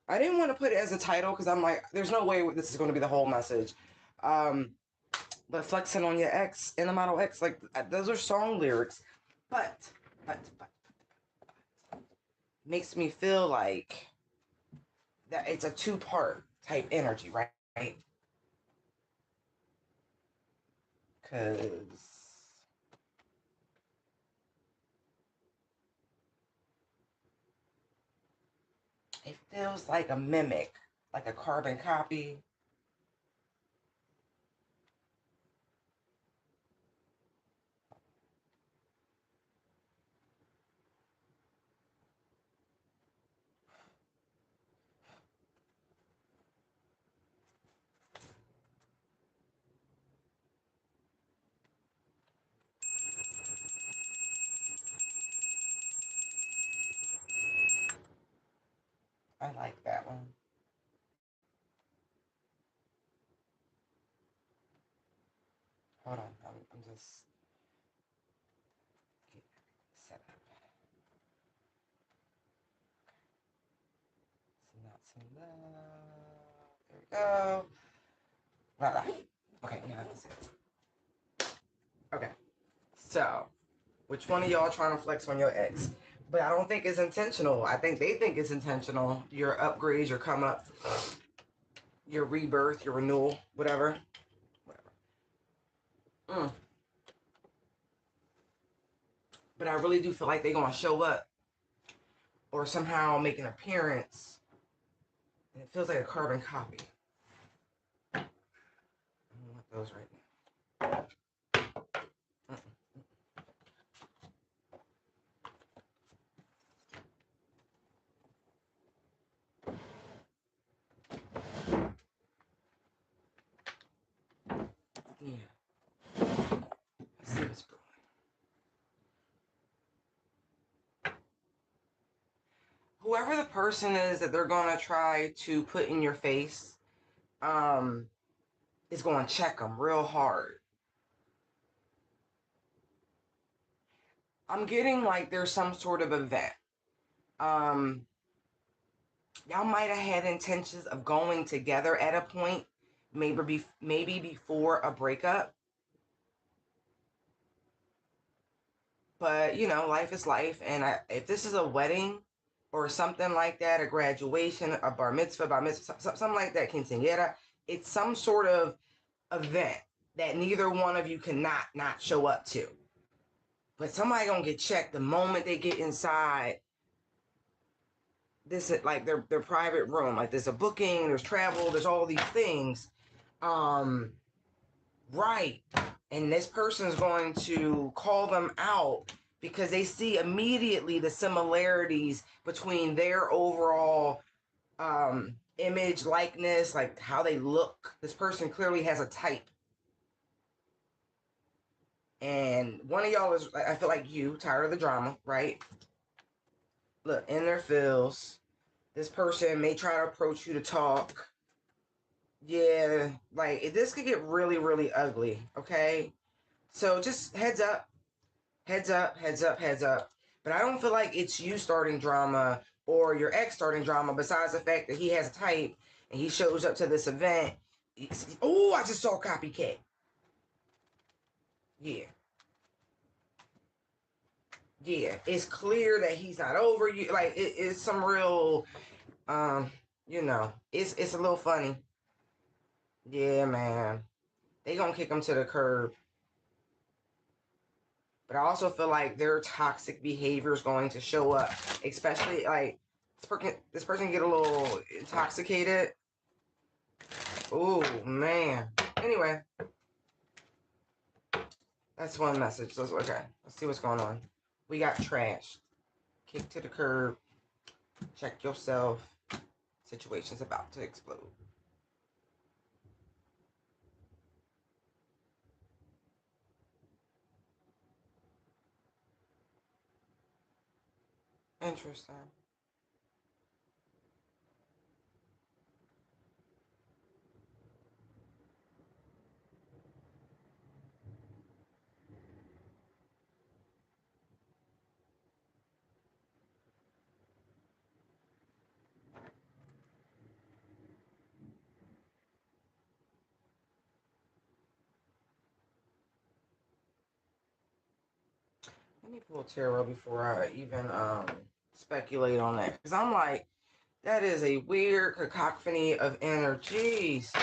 I didn't want to put it as a title because I'm like, there's no way this is going to be the whole message. Um, but flexing on your ex and the Model X, like those are song lyrics, but but makes me feel like that it's a two-part type energy, right? Because it feels like a mimic, like a carbon copy. I like that one. Hold on, I'm just getting set up. So not some love. There we go. Voila. Okay, now that's it. Okay, so which one of y'all trying to flex on your ex? But I don't think it's intentional. I think they think it's intentional. Your upgrades, your come up, your rebirth, your renewal, whatever. Whatever. Mm. But I really do feel like they're going to show up or somehow make an appearance. And it feels like a carbon copy. I don't want those right now. Mm-mm. Yeah. Let's see what's brewing. Whoever the person is that they're going to try to put in your face um, is going to check them real hard. I'm getting like there's some sort of event. Um, y'all might have had intentions of going together at a point, maybe before a breakup. But you know, life is life, and if this is a wedding or something like that, a graduation, a bar mitzvah, something like that, quinceañera, it's some sort of event that neither one of you cannot not show up to. But somebody gonna get checked the moment they get inside this, like their private room. Like there's a booking, there's travel, there's all these things. Um, right. And this person is going to call them out because they see immediately the similarities between their overall image, likeness, like how they look. This person clearly has a type. And one of y'all is, I feel like you, tired of the drama, right? Look, in their feels. This person may try to approach you to talk. Yeah, like this could get really, really ugly. Okay. So just heads up, heads up, heads up, heads up. But I don't feel like it's you starting drama or your ex starting drama, besides the fact that he has a type and he shows up to this event. Oh, I just saw copycat. Yeah. Yeah. It's clear that he's not over you. Like it's some real um, it's a little funny. Yeah, man. They gonna kick him to the curb. But I also feel like their toxic behavior is going to show up, especially like this person get a little intoxicated. Oh man. Anyway, that's one message. So okay, let's see what's going on. We got trash, kick to the curb, check yourself. Situation's about to explode. Interesting. Let me pull tarot before I even speculate on that. Because I'm like, that is a weird cacophony of energies.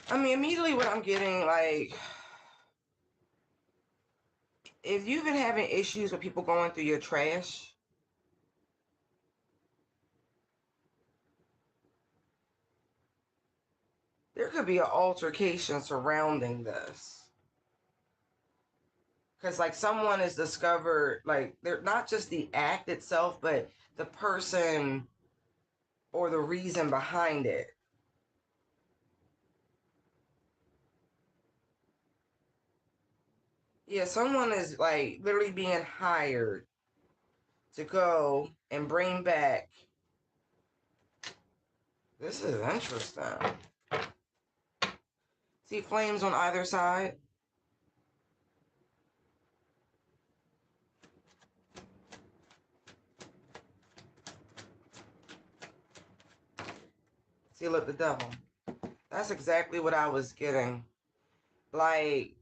I mean, immediately what I'm getting, like, if you've been having issues with people going through your trash, there could be an altercation surrounding this. Because, like, someone is discovered, like, they're not just the act itself, but the person or the reason behind it. Yeah, someone is, like, literally being hired to go and bring back. This is interesting. See flames on either side? See, look, the devil. That's exactly what I was getting. Like,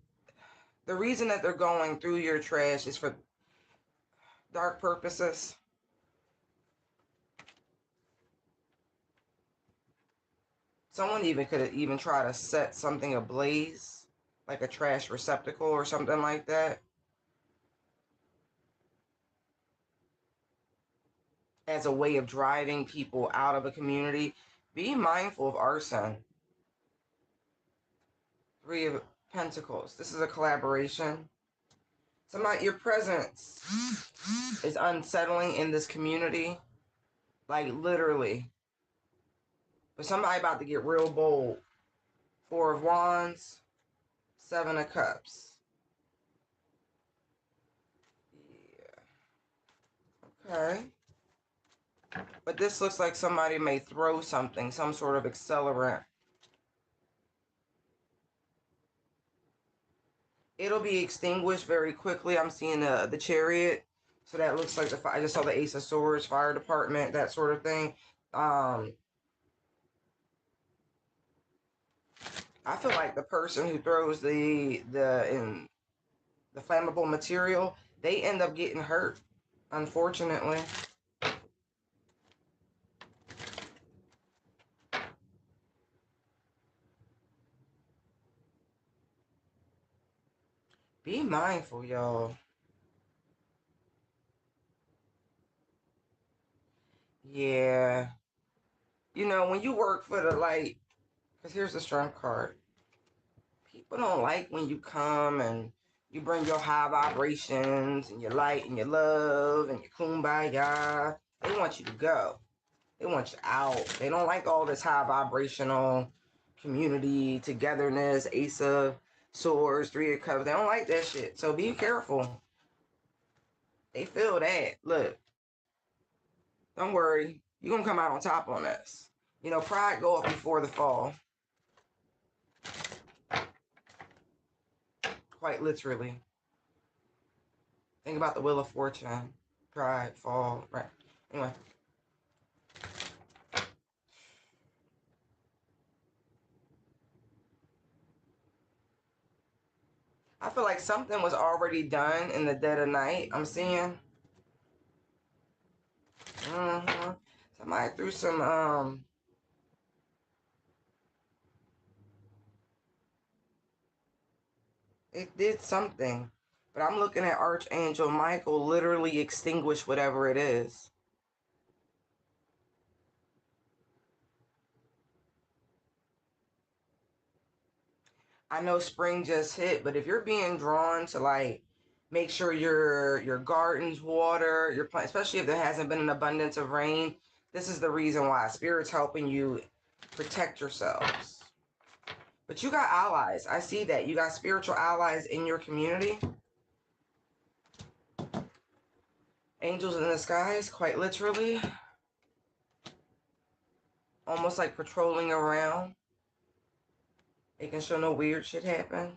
the reason that they're going through your trash is for dark purposes. Someone even could have even tried to set something ablaze, like a trash receptacle or something like that, as a way of driving people out of a community. Be mindful of arson. Three of Pentacles. This is a collaboration. Somebody, your presence is unsettling in this community, like literally. But somebody about to get real bold. Four of Wands, Seven of Cups. Yeah. Okay. But this looks like somebody may throw something, some sort of accelerant. It'll be extinguished very quickly. I'm seeing the Chariot. So that looks like I just saw the Ace of Swords, fire department, that sort of thing. I feel like the person who throws the flammable material, they end up getting hurt, unfortunately. Be mindful, y'all. Yeah. You know, when you work for the light, because here's the Strength card. People don't like when you come and you bring your high vibrations and your light and your love and your kumbaya. They want you to go. They want you out. They don't like all this high vibrational community, togetherness, Ace of Swords, Three of Cups. They don't like that shit. So be careful. They feel that. Look, don't worry. You're going to come out on top on this. You know, pride go up before the fall. Quite literally. Think about the Wheel of Fortune. Pride, fall, right. Anyway. I feel like something was already done in the dead of night. I'm seeing. Somebody threw some, it did something. But I'm looking at Archangel Michael literally extinguish whatever it is. I know spring just hit, but if you're being drawn to like make sure your gardens water, your plant, especially if there hasn't been an abundance of rain, this is the reason why. Spirit's helping you protect yourselves. But you got allies. I see that. You got spiritual allies in your community. Angels in the skies, quite literally. Almost like patrolling around, making sure no weird shit happen.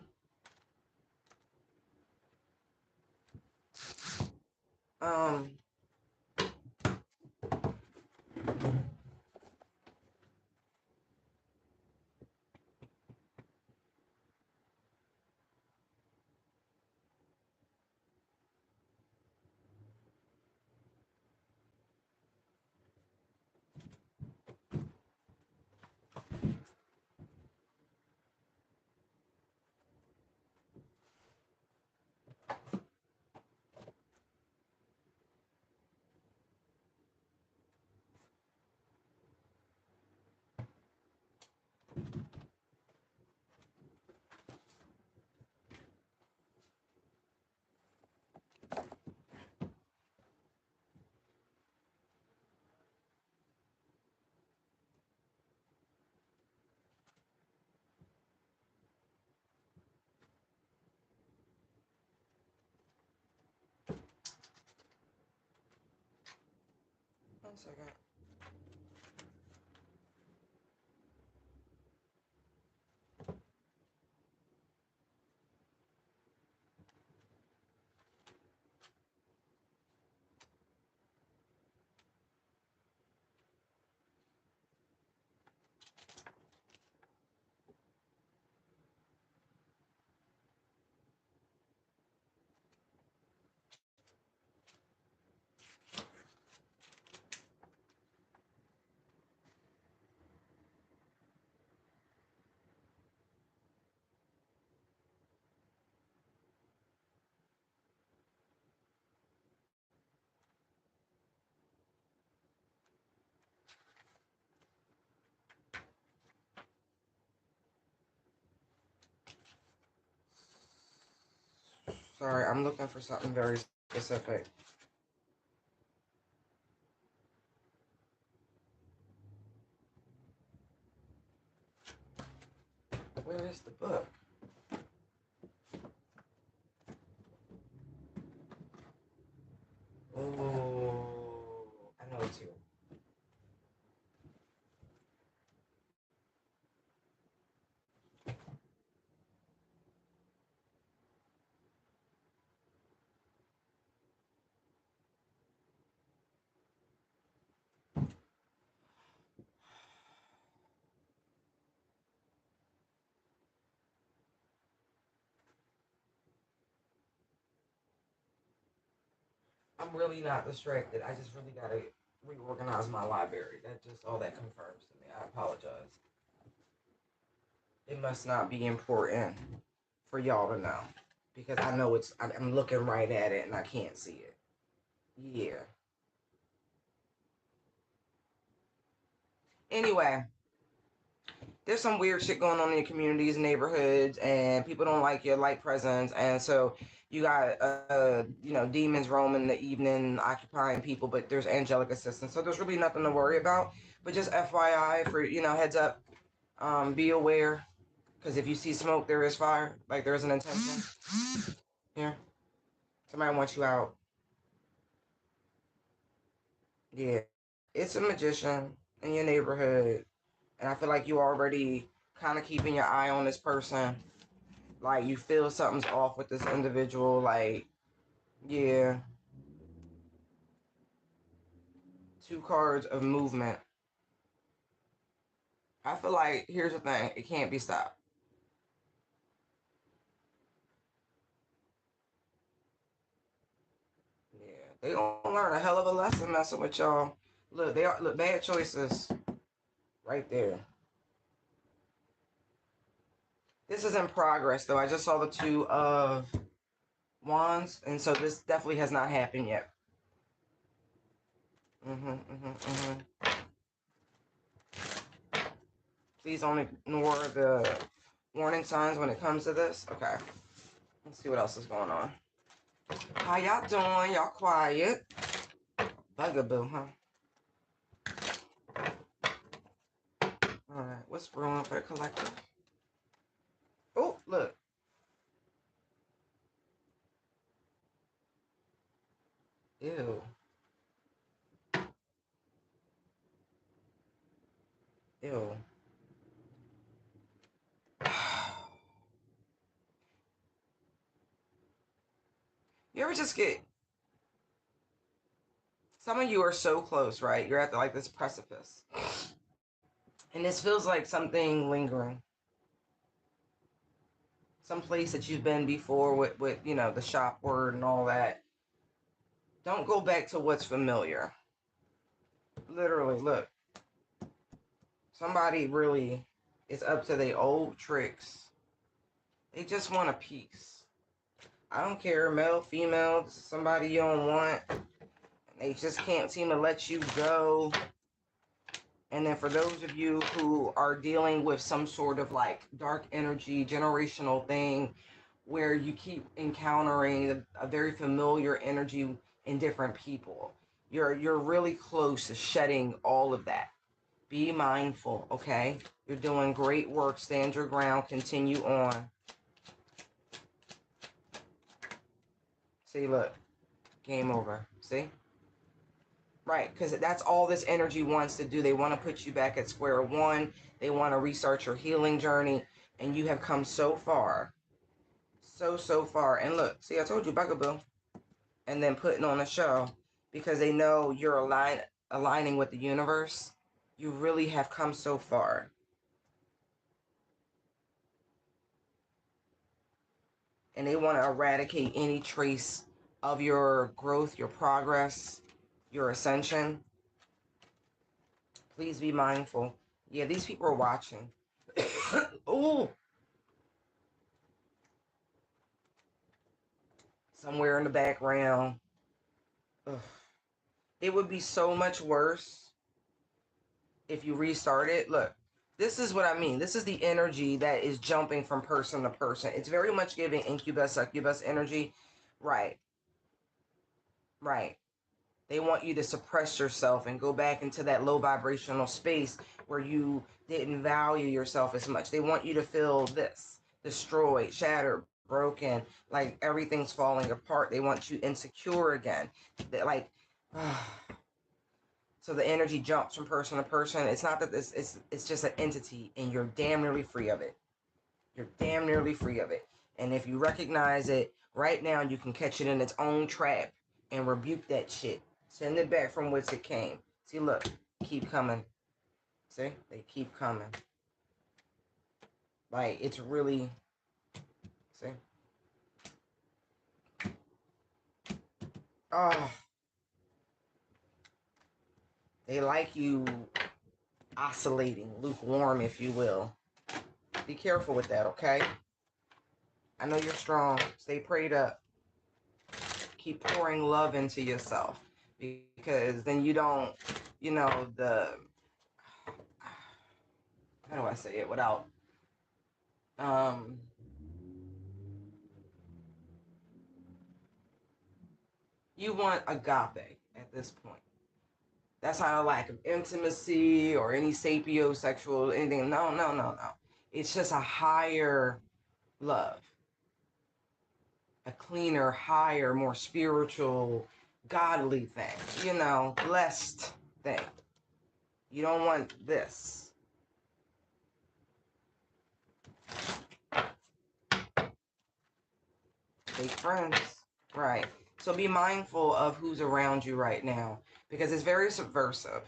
One second. Sorry, I'm looking for something very specific. Where is the book? Oh, I know it's here. I'm really not distracted. I just really gotta reorganize my library. That just all that confirms to me. I apologize. It must not be important for y'all to know because I know it's. I'm looking right at it and I can't see it. Yeah. Anyway, there's some weird shit going on in your communities, neighborhoods, and people don't like your light presence, and so you got demons roaming the evening, occupying people, but there's angelic assistance, so there's really nothing to worry about. But just FYI, for heads up, be aware, because if you see smoke, there is fire. Like there's an intention. Here, somebody wants you out. Yeah, it's a magician in your neighborhood, and I feel like you already kind of keeping your eye on this person. Like you feel something's off with this individual. Like, yeah, two cards of movement. I feel like here's the thing: it can't be stopped. Yeah, they gonna learn a hell of a lesson messing with y'all. Look, they are look bad choices right there. This is in progress, though. I just saw the two of wands, and so this definitely has not happened yet. Please don't ignore the warning signs when it comes to this. Okay, let's see what else is going on. How y'all doing? Y'all quiet? Bugaboo, huh? All right, what's brewing for the collective? Oh, look. Ew. Ew. You ever just get... Some of you are so close, right? You're at like this precipice. And this feels like something lingering. Some place that you've been before with the shop word and all that. Don't go back to what's familiar. Literally, look. Somebody really is up to their old tricks. They just want a piece. I don't care, male, female, somebody you don't want. They just can't seem to let you go. And then for those of you who are dealing with some sort of like dark energy, generational thing, where you keep encountering a very familiar energy in different people, you're really close to shedding all of that. Be mindful, okay? You're doing great work. Stand your ground. Continue on. See, look. Game over. See? Right, because that's all this energy wants to do. They want to put you back at square one. They want to restart your healing journey. And you have come so far. So far. And look, see, I told you, Bugaboo. And then putting on a show because they know you're aligning with the universe. You really have come so far. And they want to eradicate any trace of your growth, your progress, your ascension. Please be mindful. Yeah, these people are watching. Ooh. Somewhere in the background. Ugh. It would be so much worse if you restart it. Look, this is what I mean. This is the energy that is jumping from person to person. It's very much giving incubus, succubus energy. Right, right. They want you to suppress yourself and go back into that low vibrational space where you didn't value yourself as much. They want you to feel this destroyed, shattered, broken, like everything's falling apart. They want you insecure again. That like so the energy jumps from person to person. It's not that this it's just an entity and you're damn nearly free of it. You're damn nearly free of it. And if you recognize it right now, you can catch it in its own trap and rebuke that shit. Send it back from whence it came. See, look, keep coming. See, they keep coming. Like, it's really, see? Oh, they like you oscillating, lukewarm, if you will. Be careful with that, okay? I know you're strong. Stay prayed up. Keep pouring love into yourself because then you don't, how do I say it without, um, you want agape at this point. That's not a lack of intimacy or any sapiosexual anything. No, no, no, no. It's just a higher love, a cleaner, higher, more spiritual, godly thing, blessed thing. You don't want this. Fake friends. Right. So be mindful of who's around you right now because it's very subversive.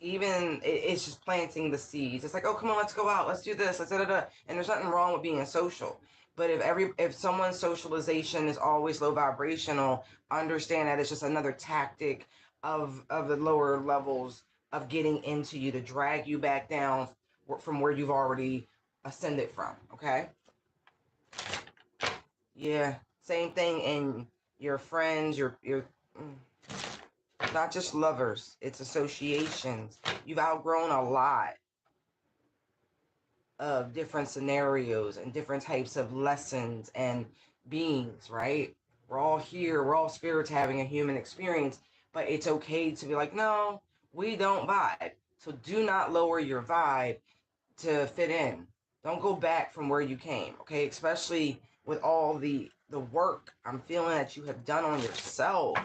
Even it's just planting the seeds. It's like, oh, come on, let's go out, let's do this, let's da da da. And there's nothing wrong with being social. But if someone's socialization is always low vibrational, understand that it's just another tactic of the lower levels of getting into you to drag you back down from where you've already ascended from. Okay. Yeah. Same thing in your friends, your not just lovers, it's associations. You've outgrown a lot of different scenarios and different types of lessons and beings, right? We're all here, we're all spirits having a human experience, but it's okay to be like, no, we don't vibe. So do not lower your vibe to fit in. Don't go back from where you came, okay? Especially with all the work I'm feeling that you have done on yourself.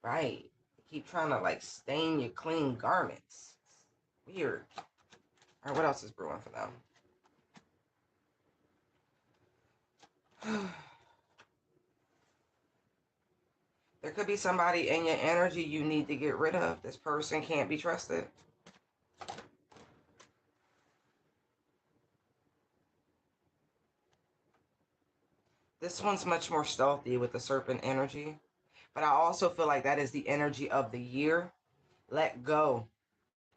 Right. Keep trying to like stain your clean garments. Weird. All right, what else is brewing for them? There could be somebody in your energy you need to get rid of. This person can't be trusted. This one's much more stealthy with the serpent energy. But I also feel like that is the energy of the year. Let go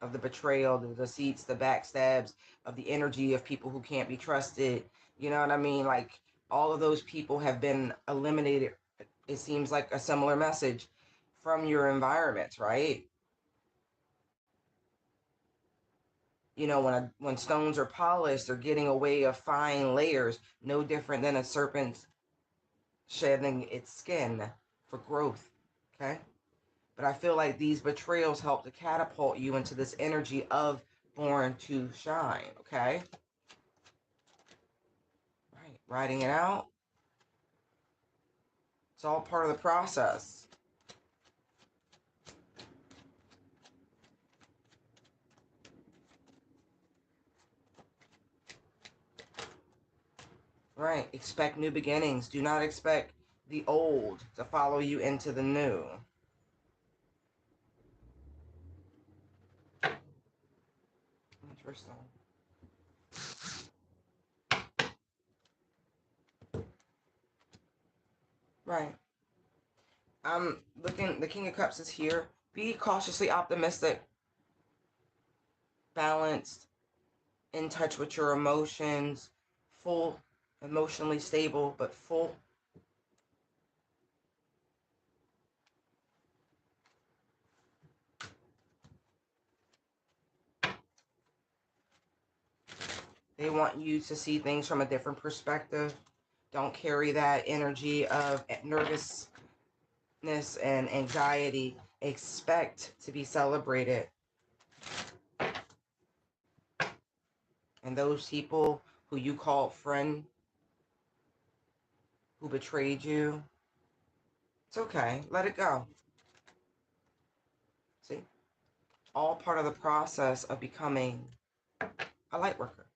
of the betrayal, the deceits, the backstabs, of the energy of people who can't be trusted. You know what I mean? Like all of those people have been eliminated. It seems like a similar message from your environment, right? When stones are polished, they're getting away of fine layers, no different than a serpent shedding its skin for growth. Okay? But I feel like these betrayals help to catapult you into this energy of born to shine. Okay? Right. Writing it out. It's all part of the process. Right. Expect new beginnings. Do not expect the old to follow you into the new. Interesting. Right. I'm looking, the King of Cups is here. Be cautiously optimistic, balanced, in touch with your emotions, full, emotionally stable, but full. They want you to see things from a different perspective. Don't carry that energy of nervousness and anxiety. Expect to be celebrated. And those people who you called friend, who betrayed you, it's okay. Let it go. See? All part of the process of becoming a light worker.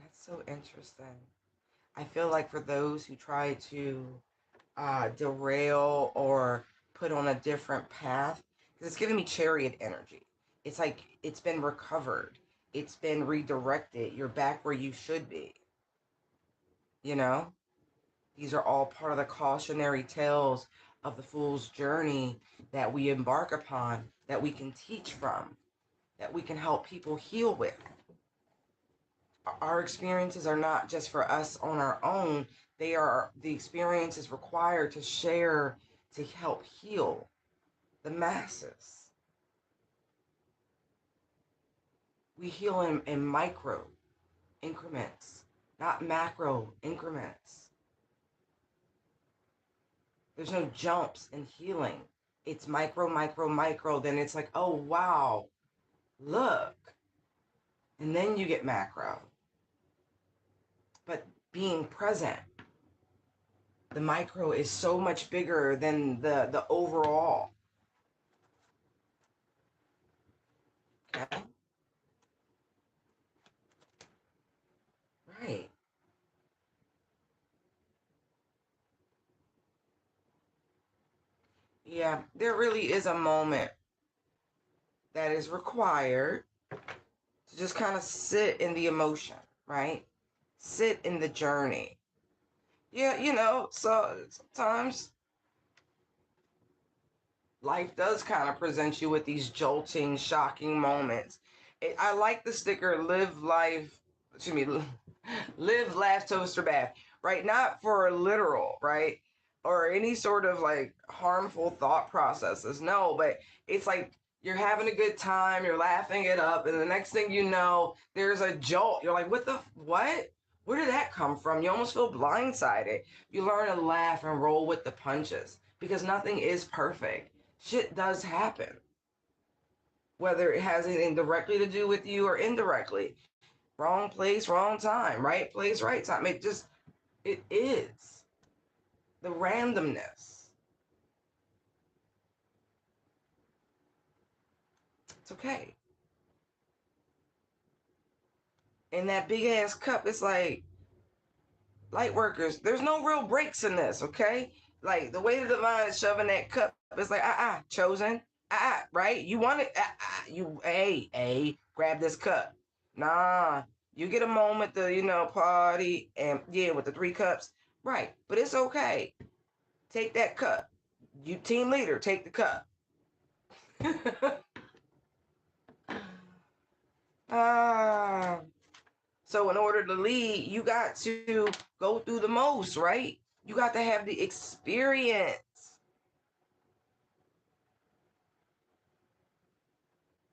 That's so interesting. I feel like for those who try to derail or put on a different path, because it's giving me chariot energy. It's like it's been recovered, it's been redirected. You're back where you should be. You know, these are all part of the cautionary tales of the fool's journey that we embark upon, that we can teach from, that we can help people heal with. Our experiences are not just for us on our own, they are the experiences required to share, to help heal the masses. We heal in micro increments, not macro increments. There's no jumps in healing. It's micro, micro, micro. Then it's like, oh, wow, look. And then you get macro. But being present, the micro is so much bigger than the overall. Okay? Right. Yeah, there really is a moment that is required to just kind of sit in the emotion, right? Sit in the journey. Yeah, so sometimes life does kind of present you with these jolting, shocking moments. I like the sticker live life, excuse me, live, laugh, toaster, bath, right? Not for literal, right? Or any sort of like harmful thought processes. No, but it's like you're having a good time, you're laughing it up, and the next thing you know, there's a jolt. You're like, what? Where did that come from? You almost feel blindsided. You learn to laugh and roll with the punches because nothing is perfect. Shit does happen, whether it has anything directly to do with you or indirectly. Wrong place, wrong time, right place, right time. It is the randomness. It's okay. And that big ass cup, it's like, light workers, there's no real breaks in this, okay? Like the way the divine is shoving that cup, it's like, chosen, right? You want it, you, grab this cup. Nah, you get a moment to, party and yeah, with the 3 cups, right? But it's okay. Take that cup. You team leader, take the cup. ah. So in order to lead, you got to go through the most, right? You got to have the experience.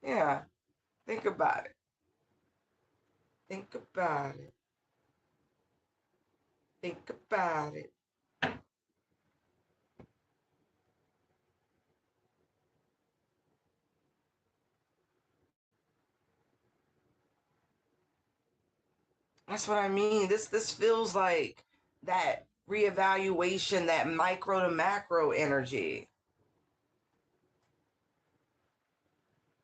Yeah, think about it. Think about it. Think about it. That's what I mean. This feels like that reevaluation, that micro to macro energy.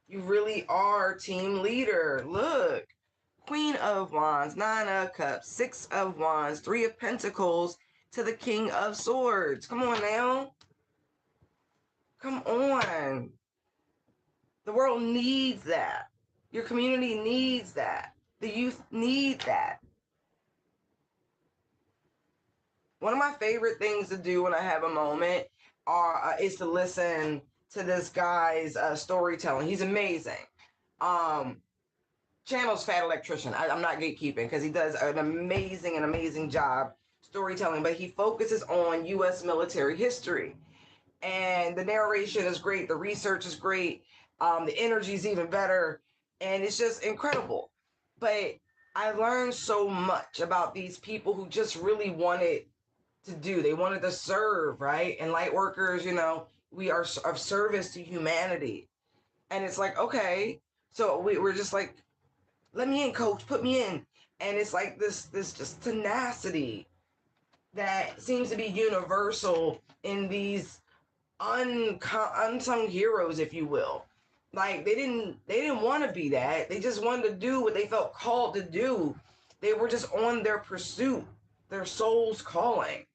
You really are team leader. Look, Queen of Wands, Nine of Cups, Six of Wands, Three of Pentacles to the King of Swords. Come on now. Come on. The world needs that. Your community needs that. The youth need that. One of my favorite things to do when I have a moment is to listen to this guy's storytelling. He's amazing. Um, Channel's Fat Electrician. I'm not gatekeeping because he does an amazing job storytelling, but he focuses on U.S. military history. And the narration is great. The research is great. The energy is even better. And it's just incredible. But I learned so much about these people who just really wanted to do. They wanted to serve, right? And light workers, we are of service to humanity. And it's like, okay, so we're just like, let me in, coach, put me in. And it's like this just tenacity that seems to be universal in these unsung heroes, if you will. Like they didn't want to be that. They just wanted to do what they felt called to do. They were just on their pursuit, their soul's calling,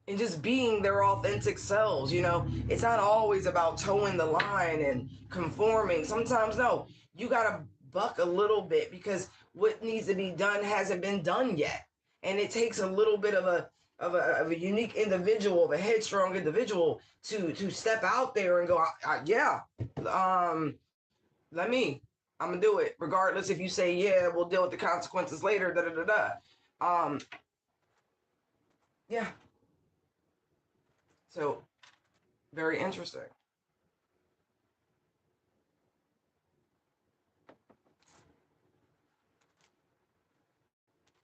and just being their authentic selves. It's not always about towing the line and conforming. Sometimes no, you gotta buck a little bit because what needs to be done hasn't been done yet, and it takes a little bit of a unique individual, of a headstrong individual to step out there and go, yeah, um, let me, I'm gonna do it, regardless if you say yeah, we'll deal with the consequences later. Da da da da. Yeah. So very interesting.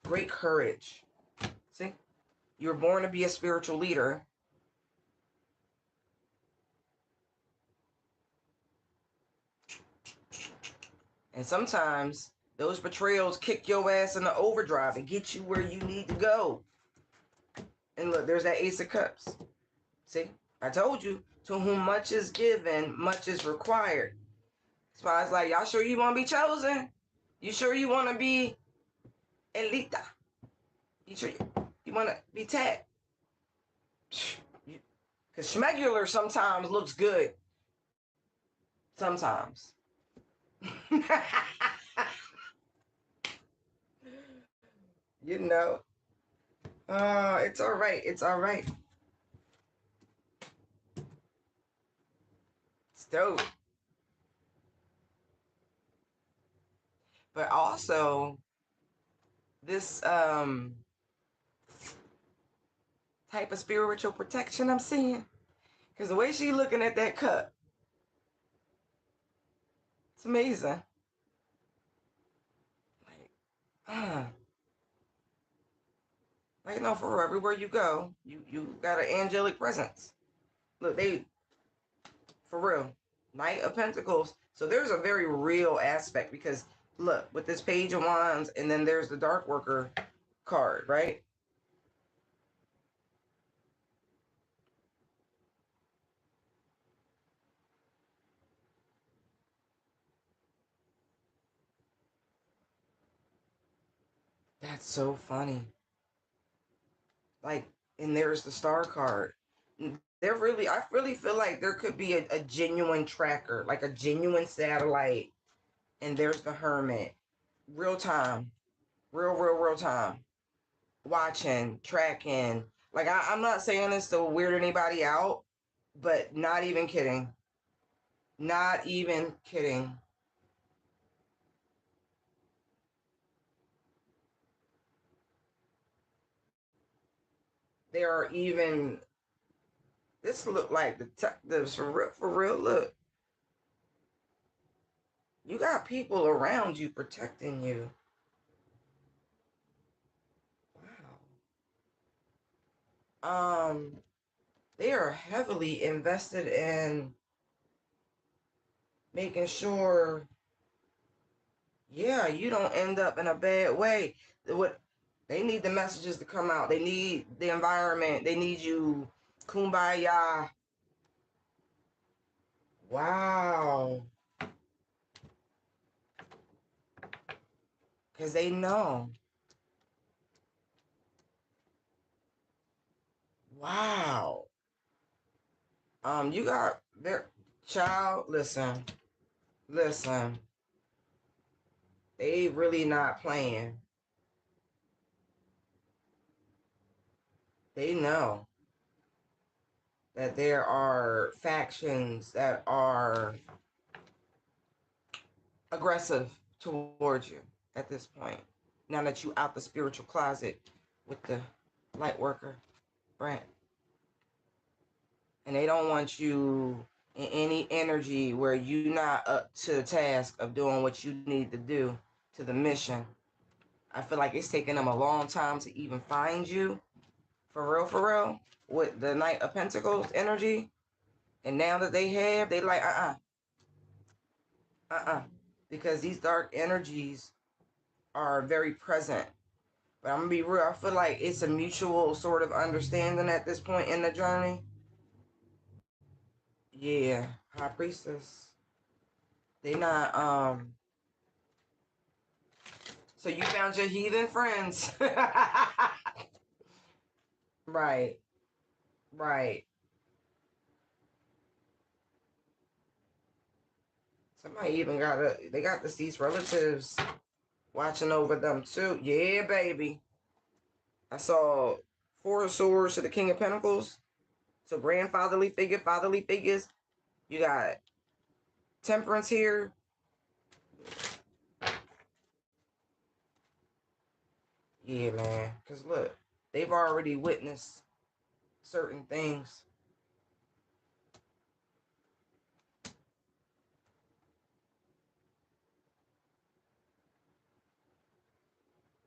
Great courage. See, you were born to be a spiritual leader. And sometimes those betrayals kick your ass into overdrive and get you where you need to go. And look, there's that Ace of Cups. See, I told you, to whom much is given, much is required. That's why I was like, y'all sure you want to be chosen? You sure you want to be Elita? You sure you want to be tag? Because schmegular sometimes looks good. Sometimes. you know. It's all right. It's all right. It's dope. But also, this type of spiritual protection I'm seeing, because the way she looking at that cup, it's amazing. Like, like no, for real, everywhere you go, you got an angelic presence. Look, they for real, Knight of Pentacles. So there's a very real aspect because look, with this Page of Wands, and then there's the Dark Worker card, right? That's so funny. Like, and there's the Star card. I really feel like there could be a genuine tracker, like a genuine satellite, and there's the Hermit. Real time, real time. Watching, tracking. Like, I'm not saying this to weird anybody out, but not even kidding. Not even kidding. There are even, this look like detectives for real. Look, you got people around you protecting you. Wow. They are heavily invested in making sure Yeah, you don't end up in a bad way. What they need the messages to come out. They need the environment. They need you kumbaya. Wow. Because they know. Wow. You got their child, listen. They really not playing. They know that there are factions that are aggressive towards you at this point. Now that you out the spiritual closet with the light worker, Brent. And they don't want you in any energy where you're not up to the task of doing what you need to do to the mission. I feel like it's taken them a long time to even find you. For real, with the Knight of Pentacles energy. And now that they have, they like, because these dark energies are very present. But I'm gonna be real, I feel like it's a mutual sort of understanding at this point in the journey. Yeah, High Priestess. They not, so you found your heathen friends. Right, right. Somebody even they got deceased relatives watching over them too. Yeah, baby. I saw Four of Swords to the King of Pentacles. So grandfatherly figure, fatherly figures. You got Temperance here. Yeah, man. Because look, they've already witnessed certain things.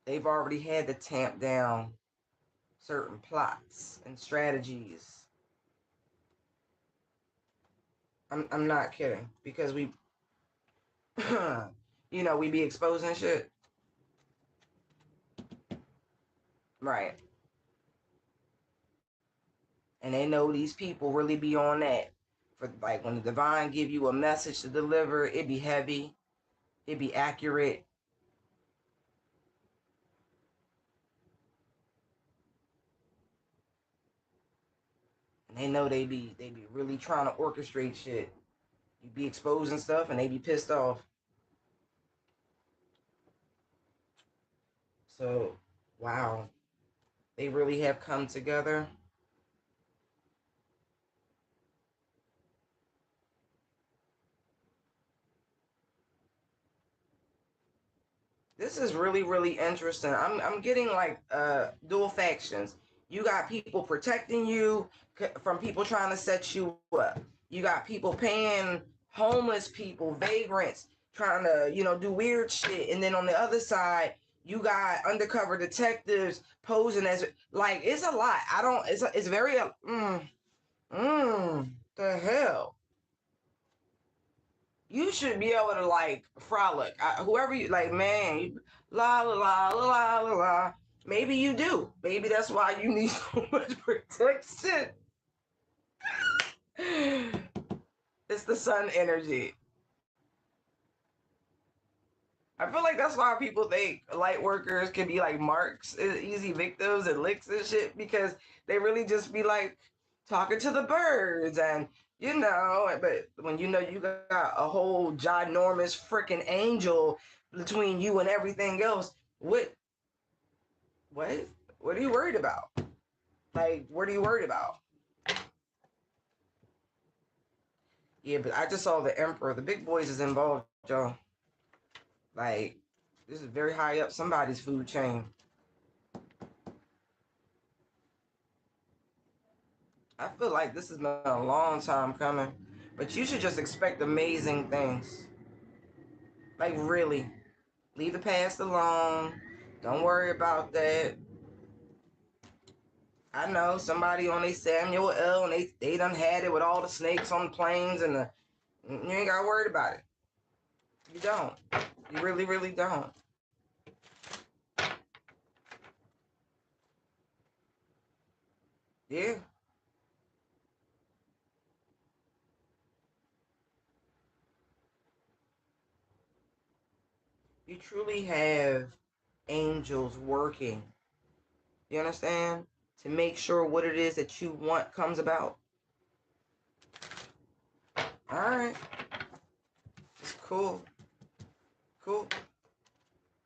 They've already had to tamp down certain plots and strategies. I'm not kidding. Because we, we be exposing shit. Right. And they know these people really be on that. For like when the divine give you a message to deliver, it be heavy, it be accurate. And they know they be really trying to orchestrate shit. You be exposing stuff and they be pissed off. So wow. They really have come together. This is really, really interesting. I'm getting like dual factions. You got people protecting you from people trying to set you up. You got people paying homeless people, vagrants, trying to, do weird shit. And then on the other side, you got undercover detectives posing as like it's a lot. I don't. It's very the hell. You should be able to like frolic. Whoever you like, man, la la la la la la. Maybe you do. Maybe that's why you need so much protection. It's the sun energy. I feel like that's why people think light workers can be like marks, easy victims, and licks and shit because they really just be like talking to the birds and but when you got a whole ginormous freaking angel between you and everything else, what what are you worried about? Like, what are you worried about? Yeah, but I just saw the emperor. The big boys is involved, y'all. Like, this is very high up somebody's food chain. I feel like this has been a long time coming, but you should just expect amazing things. Like, really. Leave the past alone. Don't worry about that. I know somebody on a Samuel L. and they done had it with all the snakes on the planes and you ain't got worried about it. You don't. You really, really don't. Yeah. You truly have angels working. You understand? To make sure what it is that you want comes about. All right. It's cool. Cool.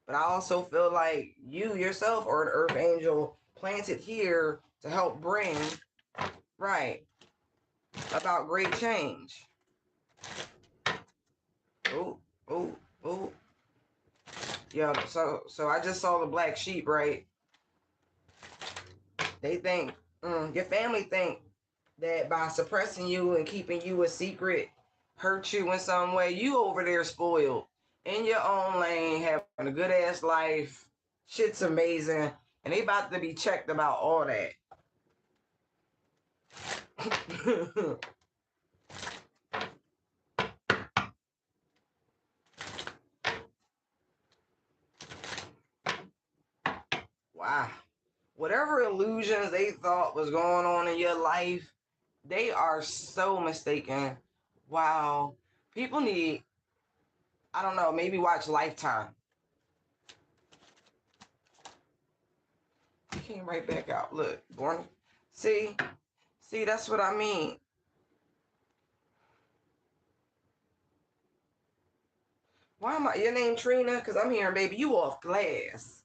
But I also feel like you yourself are an earth angel planted here to help bring, right, about great change. Oh, oh, oh. Yeah, so I just saw the black sheep, right? They think, your family think that by suppressing you and keeping you a secret hurt you in some way. You over there spoiled in your own lane, having a good ass life. Shit's amazing. And they about to be checked about all that. Wow. Whatever illusions they thought was going on in your life, they are so mistaken. Wow. People need, I don't know, maybe watch Lifetime. He came right back out. Look, born. See, that's what I mean. Why am I? Your name Trina? Because I'm hearing, baby, you off glass.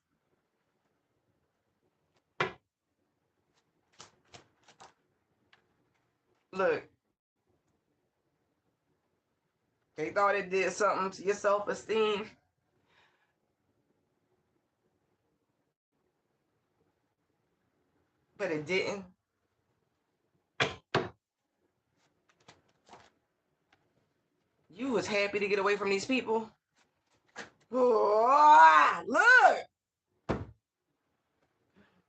Look, they thought it did something to your self-esteem, but it didn't. You was happy to get away from these people. Oh, look,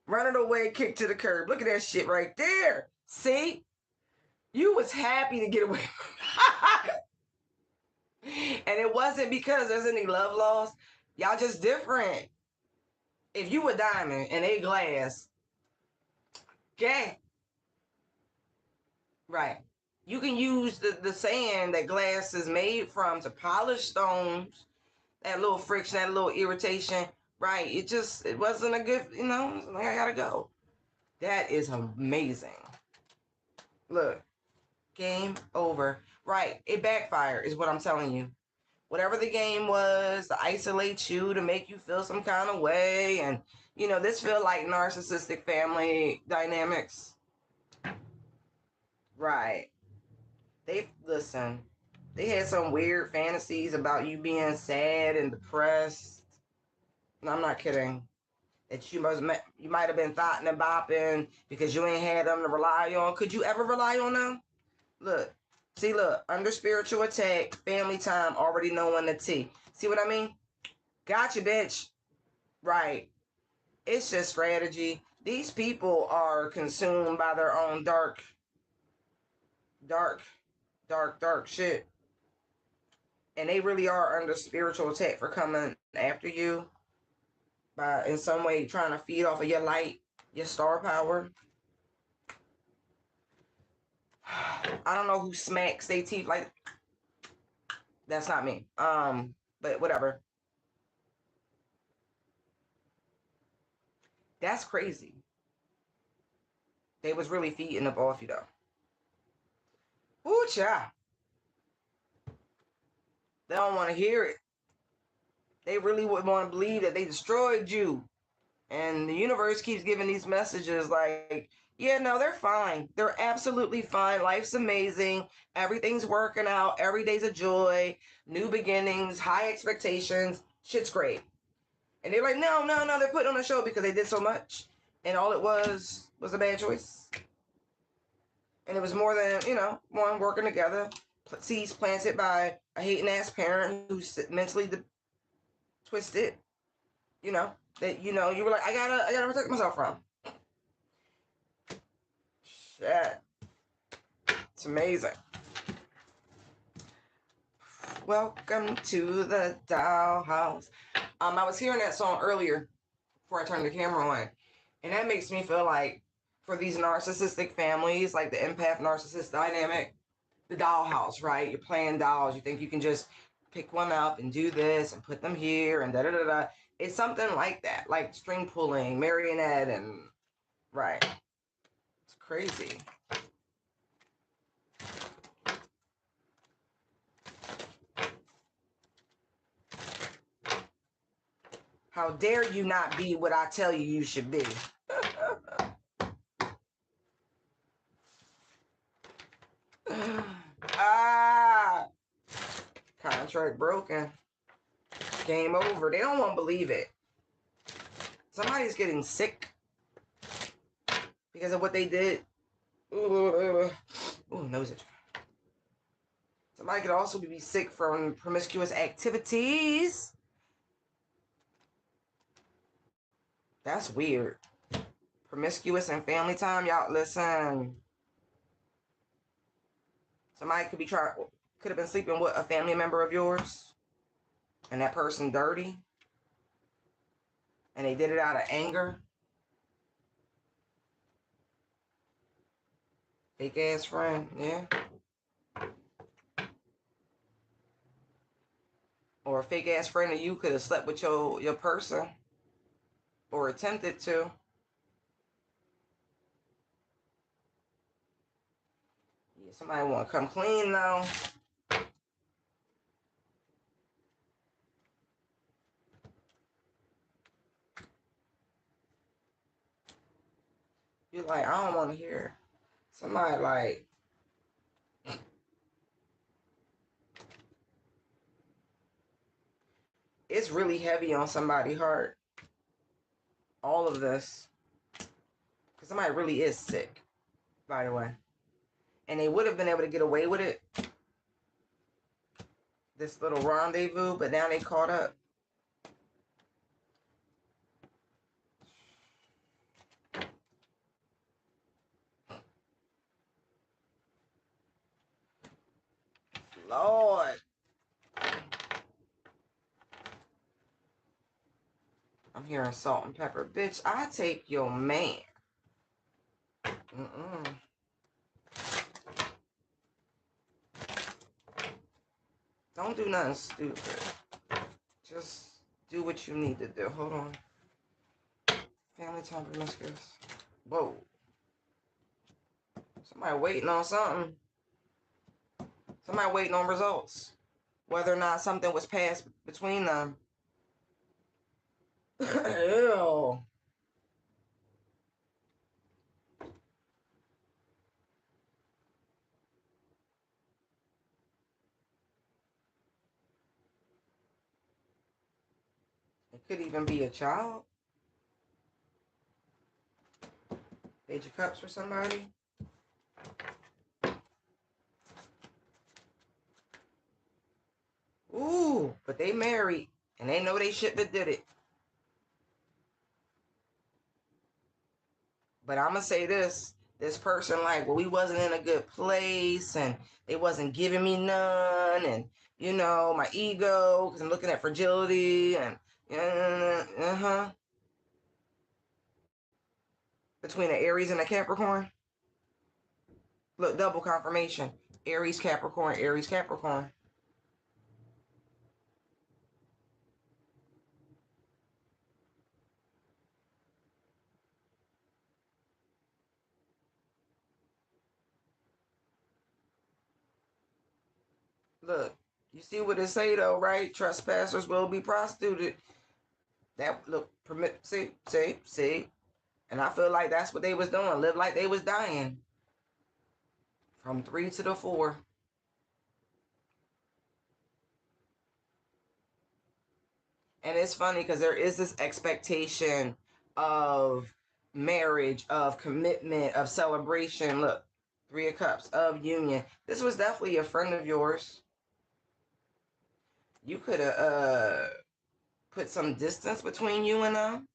running away, kick to the curb. Look at that shit right there. See, you was happy to get away. And it wasn't because there's any love lost. Y'all just different. If you a diamond and they glass, okay, right. You can use the sand that glass is made from to polish stones. That little friction, that little irritation, right? It wasn't a good, like I gotta go. That is amazing. Look, game over. Right, it backfired is what I'm telling you. Whatever the game was to isolate you, to make you feel some kind of way, and this feel like narcissistic family dynamics. Right. They listen. They had some weird fantasies about you being sad and depressed. No, I'm not kidding. That you might have been thoughting and bopping because you ain't had them to rely on. Could you ever rely on them? Look, look, under spiritual attack, family time, already knowing the T. See what I mean? Gotcha, bitch. Right. It's just strategy. These people are consumed by their own dark, dark shit. And they really are under spiritual attack for coming after you by in some way trying to feed off of your light, your star power. I don't know who smacks their teeth like that's not me. But whatever. That's crazy. They was really feeding up off you though. Ooh, child. They don't want to hear it. They really would want to believe that they destroyed you. And the universe keeps giving these messages like, yeah, no, they're fine. They're absolutely fine. Life's amazing. Everything's working out. Every day's a joy. New beginnings, high expectations. Shit's great. And they're like, no, no, no, they're putting on a show because they did so much. And all it was a bad choice. And it was more than, one working together. Seeds planted by a hating ass parent who's mentally twisted, that, you were like, I gotta protect myself from. Shit. It's amazing. Welcome to the dollhouse. I was hearing that song earlier before I turned the camera on, and that makes me feel like for these narcissistic families, like the empath narcissist dynamic, the dollhouse, right? You're playing dolls. You think you can just pick one up and do this and put them here and da da da da. It's something like that, like string pulling, marionette, and right. It's crazy. How dare you not be what I tell you you should be? Ah, contract broken. Game over. They don't want to believe it. Somebody's getting sick because of what they did. Ooh, nose itch. Somebody could also be sick from promiscuous activities. That's weird. Promiscuous and family time, y'all. Listen. Somebody could have been sleeping with a family member of yours, and that person dirty, and they did it out of anger. Fake ass friend, yeah. Or a fake ass friend of you could have slept with your person, or attempted to. Yeah, somebody want to come clean though. You're like, I don't want to hear. Somebody like, it's really heavy on somebody's heart. All of this. Because somebody really is sick, by the way. And they would have been able to get away with it. This little rendezvous, but now they caught up. Lord. I'm hearing salt and pepper. Bitch, I take your man. Mm-mm. Don't do nothing stupid. Just do what you need to do. Hold on. Family time promiscuous. Whoa. Somebody waiting on something. Somebody waiting on results. Whether or not something was passed between them. Ew. It could even be a child. Page of Cups for somebody. Ooh, but they married and they know they shouldn't have did it. But I'm gonna say this person like, well, we wasn't in a good place and they wasn't giving me none, and my ego because I'm looking at fragility and between the Aries and the Capricorn. Look, double confirmation. Aries, Capricorn, Aries, Capricorn. Look, you see what it say though, right? Trespassers will be prostituted. That look permit see. And I feel like that's what they was doing. Live like they was dying. From 3 to the 4. And it's funny because there is this expectation of marriage, of commitment, of celebration. Look, 3 of Cups, of union. This was definitely a friend of yours. You could have put some distance between you and them.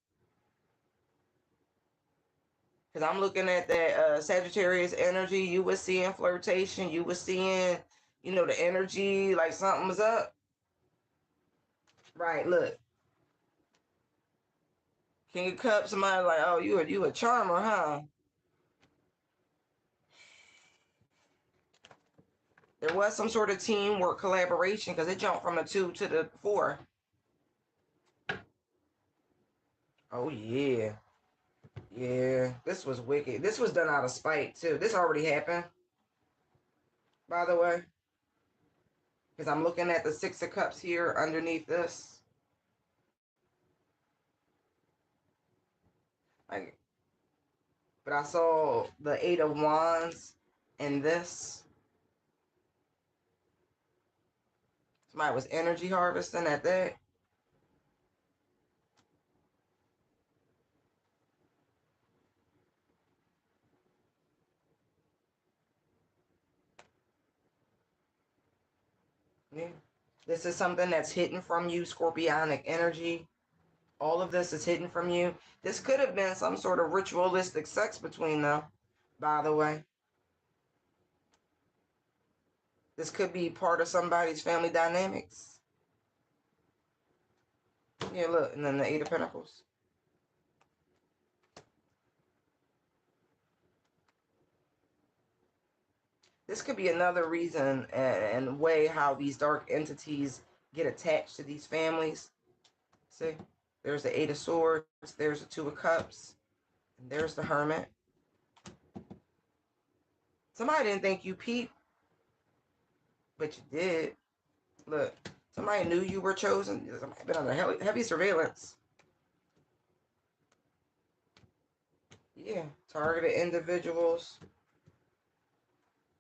Because I'm looking at that Sagittarius energy. You were seeing flirtation. You were seeing you know, the energy, like something was up. Right, look. King of Cups, somebody like, oh, you a charmer, huh? There was some sort of teamwork collaboration because it jumped from a 2 to the 4. Oh yeah. Yeah. This was wicked. This was done out of spite too. This already happened, by the way. Because I'm looking at the 6 of Cups here underneath this. Like, but I saw the 8 of Wands in this. Somebody was energy harvesting at that. Yeah. This is something that's hidden from you, scorpionic energy. All of this is hidden from you. This could have been some sort of ritualistic sex between them, by the way. This could be part of somebody's family dynamics. Yeah, look, and then the 8 of Pentacles. This could be another reason and way how these dark entities get attached to these families. See, there's the 8 of Swords, there's the 2 of Cups, and there's the Hermit. Somebody didn't think you peeped, but you did. Look, somebody knew you were chosen. Somebody been under heavy surveillance. Yeah, targeted individuals.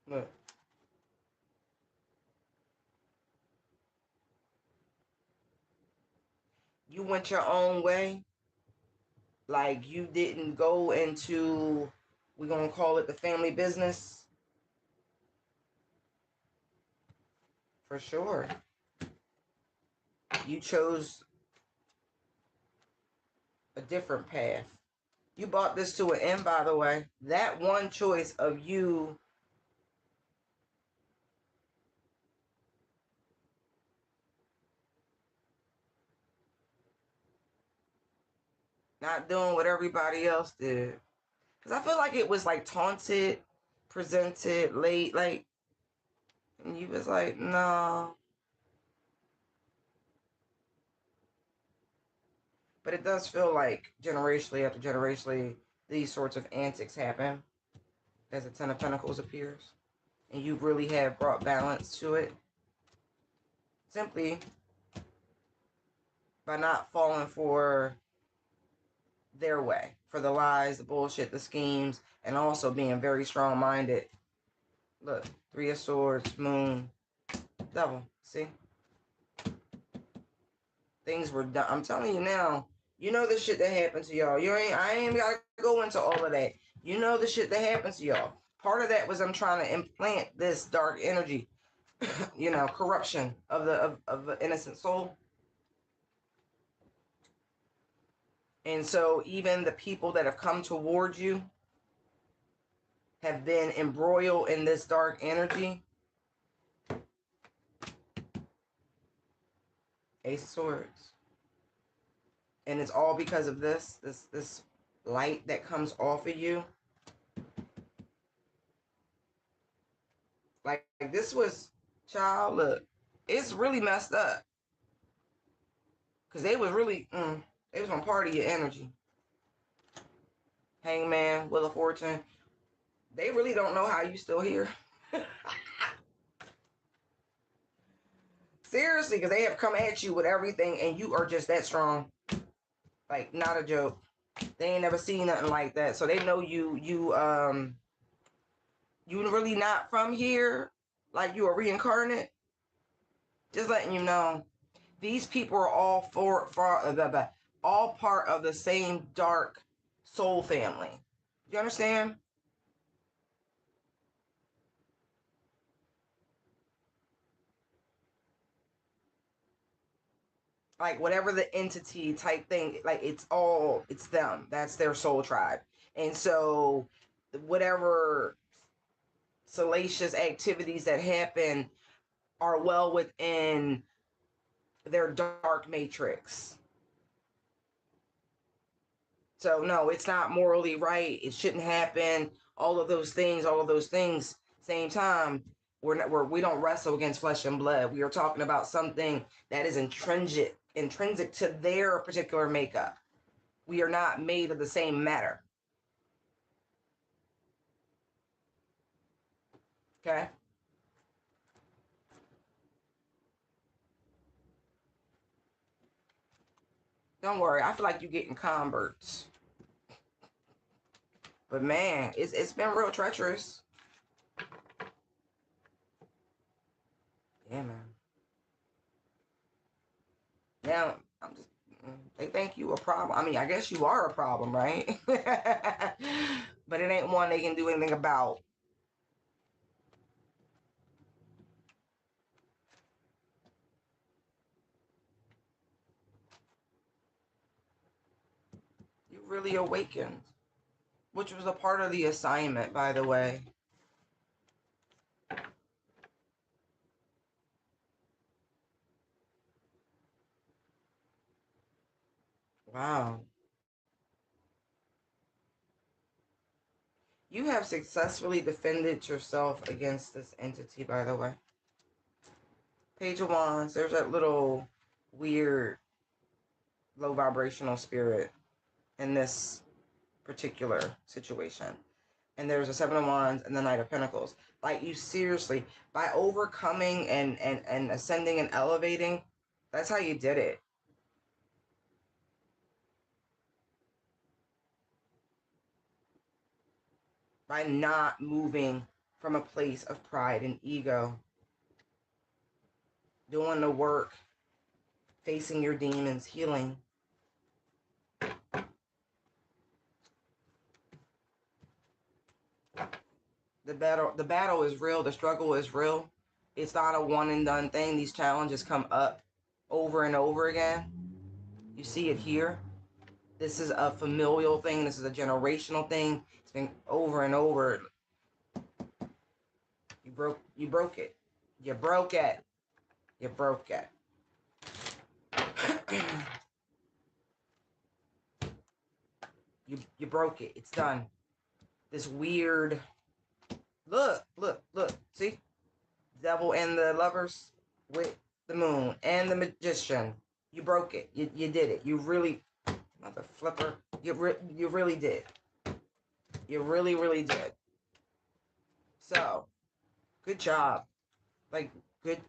Look. You went your own way. Like you didn't go into, we're going to call it the family business. For sure. You chose a different path. You brought this to an end, by the way. That one choice of you not doing what everybody else did. Because I feel like it was like taunted, presented late, like, and you was like, no. But it does feel like generationally after generationally, these sorts of antics happen as the 10 of Pentacles appears. And you really have brought balance to it simply by not falling for their way, for the lies, the bullshit, the schemes, and also being very strong-minded. Look, 3 of Swords, Moon, Devil. See? Things were done. I'm telling you now, you know the shit that happened to y'all. I ain't gotta go into all of that. You know the shit that happened to y'all. Part of that was I'm trying to implant this dark energy, you know, corruption of the innocent soul. And so even the people that have come towards you have been embroiled in this dark energy. Ace of Swords. And it's all because of this light that comes off of you. Like this was, child, look, it's really messed up. Because they was really, they was gonna party your energy. Hangman, Wheel of Fortune. They really don't know how you still here. Seriously, because they have come at you with everything and you are just that strong. Like, not a joke. They ain't never seen nothing like that. So they know you really not from here. Like you are reincarnate. Just letting you know. These people are all all part of the same dark soul family. You understand? Like whatever the entity type thing, like it's them. That's their soul tribe. And so whatever salacious activities that happen are well within their dark matrix. So no, it's not morally right. It shouldn't happen. All of those things, all of those things. Same time, we don't wrestle against flesh and blood. We are talking about something that is intrinsic to their particular makeup. We are not made of the same matter. Okay? Don't worry. I feel like you're getting converts. But man, it's been real treacherous. Yeah, man. Now, I'm just, they think you a problem. I mean, I guess you are a problem, right? But it ain't one they can do anything about. You really awakened, which was a part of the assignment, by the way. Wow. You have successfully defended yourself against this entity, by the way. Page of Wands, there's that little weird low vibrational spirit in this particular situation. And there's a Seven of Wands and the Knight of Pentacles. Like, you seriously, by overcoming and ascending and elevating, that's how you did it. By not moving from a place of pride and ego. Doing the work, facing your demons, healing. The battle is real. The struggle is real. It's not a one and done thing. These challenges come up over and over again. You see it here. This is a familial thing. This is a generational thing. It's been over and over. You broke it. You broke it. You broke it. you broke it. It's done. This weird, look, see? Devil and the Lovers with the Moon and the Magician. You broke it. You did it. You really, mother flipper. You really did. You really did. So, good job. Like, good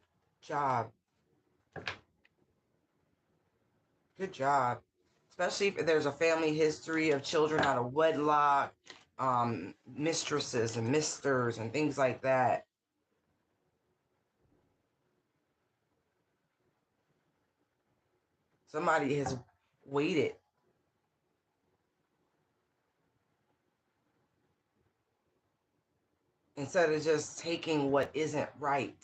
job. Good job. Especially if there's a family history of children out of wedlock, mistresses and misters and things like that. Somebody has waited. Instead of just taking what isn't right.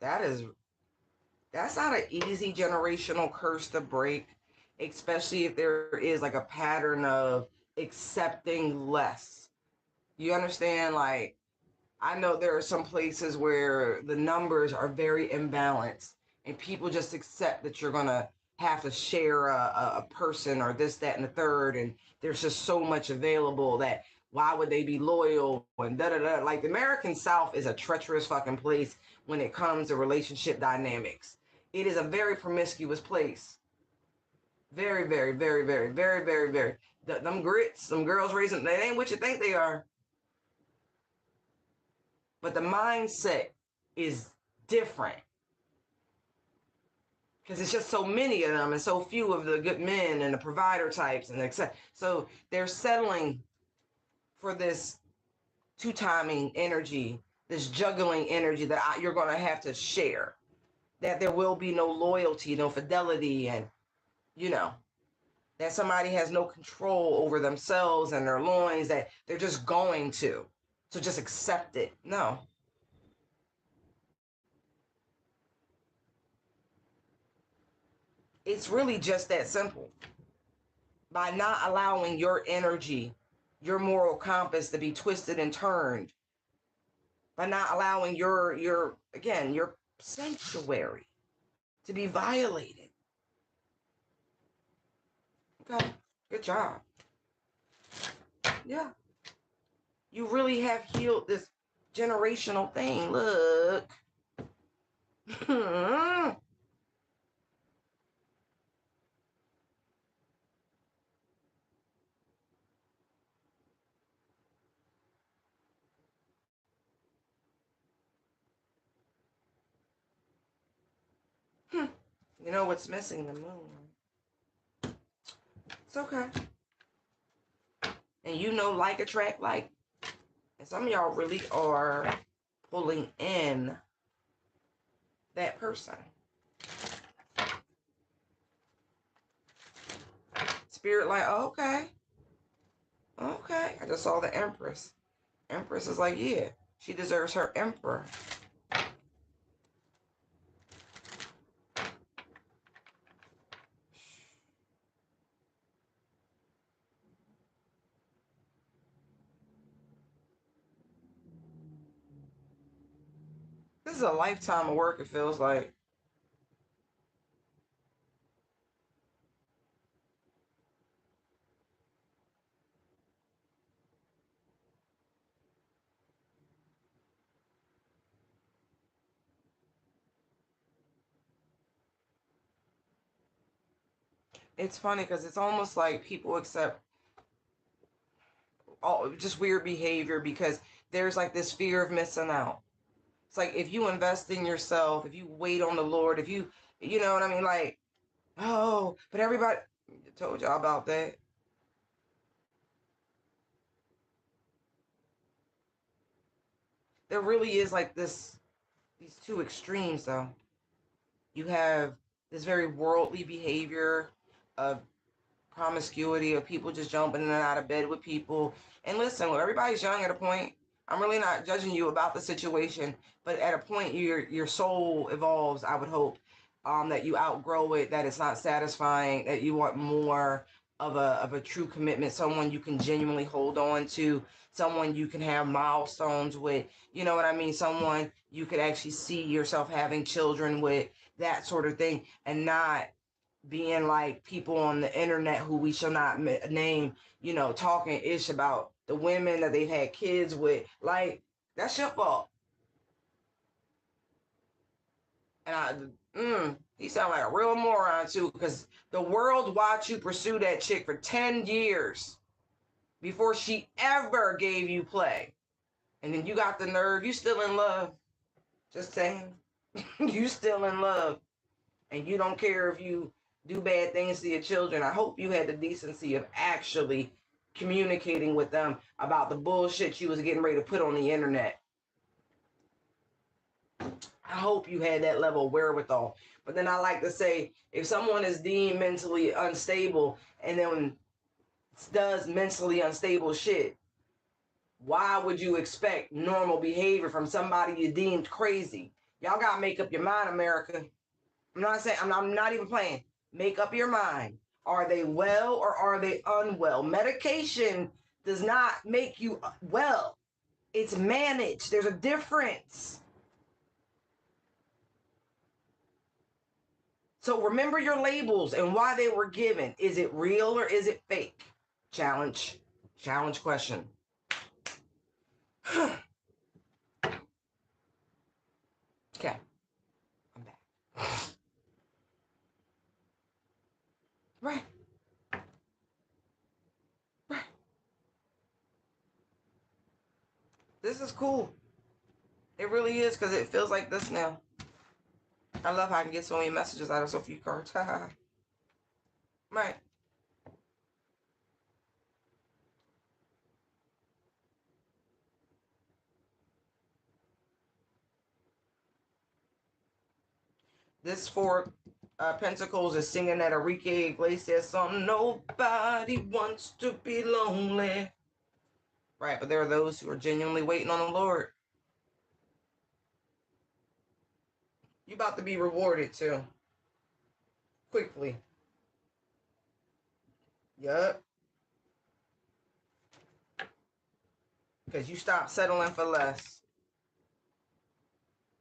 That's not an easy generational curse to break, especially if there is like a pattern of accepting less. You understand? Like, I know there are some places where the numbers are very imbalanced and people just accept that you're going to have to share a person or this, that, and the third. And there's just so much available that why would they be loyal and da da da. Like, the American South is a treacherous fucking place when it comes to relationship dynamics. It is a very promiscuous place. Very, very, very, very, very, very, very. Them grits, them girls raising, they ain't what you think they are. But the mindset is different because it's just so many of them and so few of the good men and the provider types and etc. So they're settling for this two-timing energy, this juggling energy that you're going to have to share, that there will be no loyalty, no fidelity, and that somebody has no control over themselves and their loins, that they're just going to. So just accept it. No. It's really just that simple. By not allowing your energy, your moral compass to be twisted and turned by not allowing your again, your sanctuary to be violated. Okay, good job. Yeah, you really have healed this generational thing. Look. You know what's missing? The moon. It's okay. And you know, like attract like. And some of y'all really are pulling in that person. Spirit like, oh, okay. Okay. I just saw the Empress. Empress is like, yeah, she deserves her emperor. This is a lifetime of work, it feels like. It's funny because it's almost like people accept all just weird behavior because there's like this fear of missing out. It's like if you invest in yourself, if you wait on the Lord, if you know what I mean? Like, oh, but everybody told y'all about that. There really is like these two extremes though. You have this very worldly behavior of promiscuity, of people just jumping in and out of bed with people. And listen, well, everybody's young at a point. I'm really not judging you about the situation, but at a point your soul evolves, I would hope. That you outgrow it, that it's not satisfying, that you want more of a true commitment, someone you can genuinely hold on to, someone you can have milestones with, you know what I mean? Someone you could actually see yourself having children with, that sort of thing, and not being like people on the internet who we shall not name, you know, talking ish about the women that they've had kids with. Like, that's your fault. And he sound like a real moron too, because the world watched you pursue that chick for 10 years before she ever gave you play. And then you got the nerve, you still in love. Just saying. You still in love. And you don't care if you do bad things to your children. I hope you had the decency of actually communicating with them about the bullshit you was getting ready to put on the internet. I hope you had that level of wherewithal. But then I like to say, if someone is deemed mentally unstable and then does mentally unstable shit, why would you expect normal behavior from somebody you deemed crazy? Y'all gotta make up your mind, America. I'm not saying, I'm not even playing. Make up your mind. Are they well or are they unwell? Medication does not make you well. It's managed. There's a difference. So remember your labels and why they were given. Is it real or is it fake? Challenge. Challenge question. Okay, I'm back. Right, right. This is cool. It really is because it feels like this now. I love how I can get so many messages out of so few cards. Right. This four Pentacles is singing that Enrique Iglesias song, nobody wants to be lonely. Right, but there are those who are genuinely waiting on the Lord. You about to be rewarded too. Quickly. Yup. Because you stop settling for less.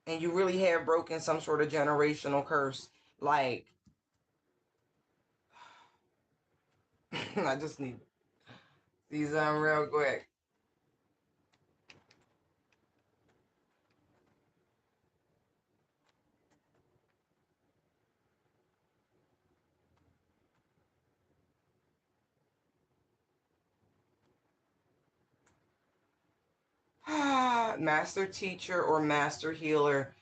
And you really have broken some sort of generational curse. Like, I just need these on real quick. Master teacher or master healer.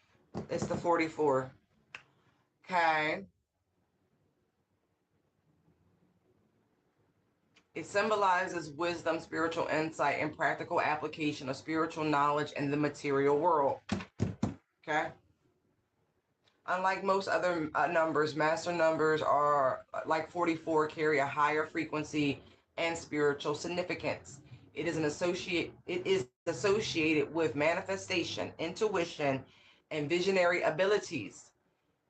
It's the 44. Okay. It symbolizes wisdom, spiritual insight, and practical application of spiritual knowledge in the material world. Okay. Unlike most other numbers, master numbers are like 44 carry a higher frequency and spiritual significance. It is associated with manifestation, intuition, and visionary abilities.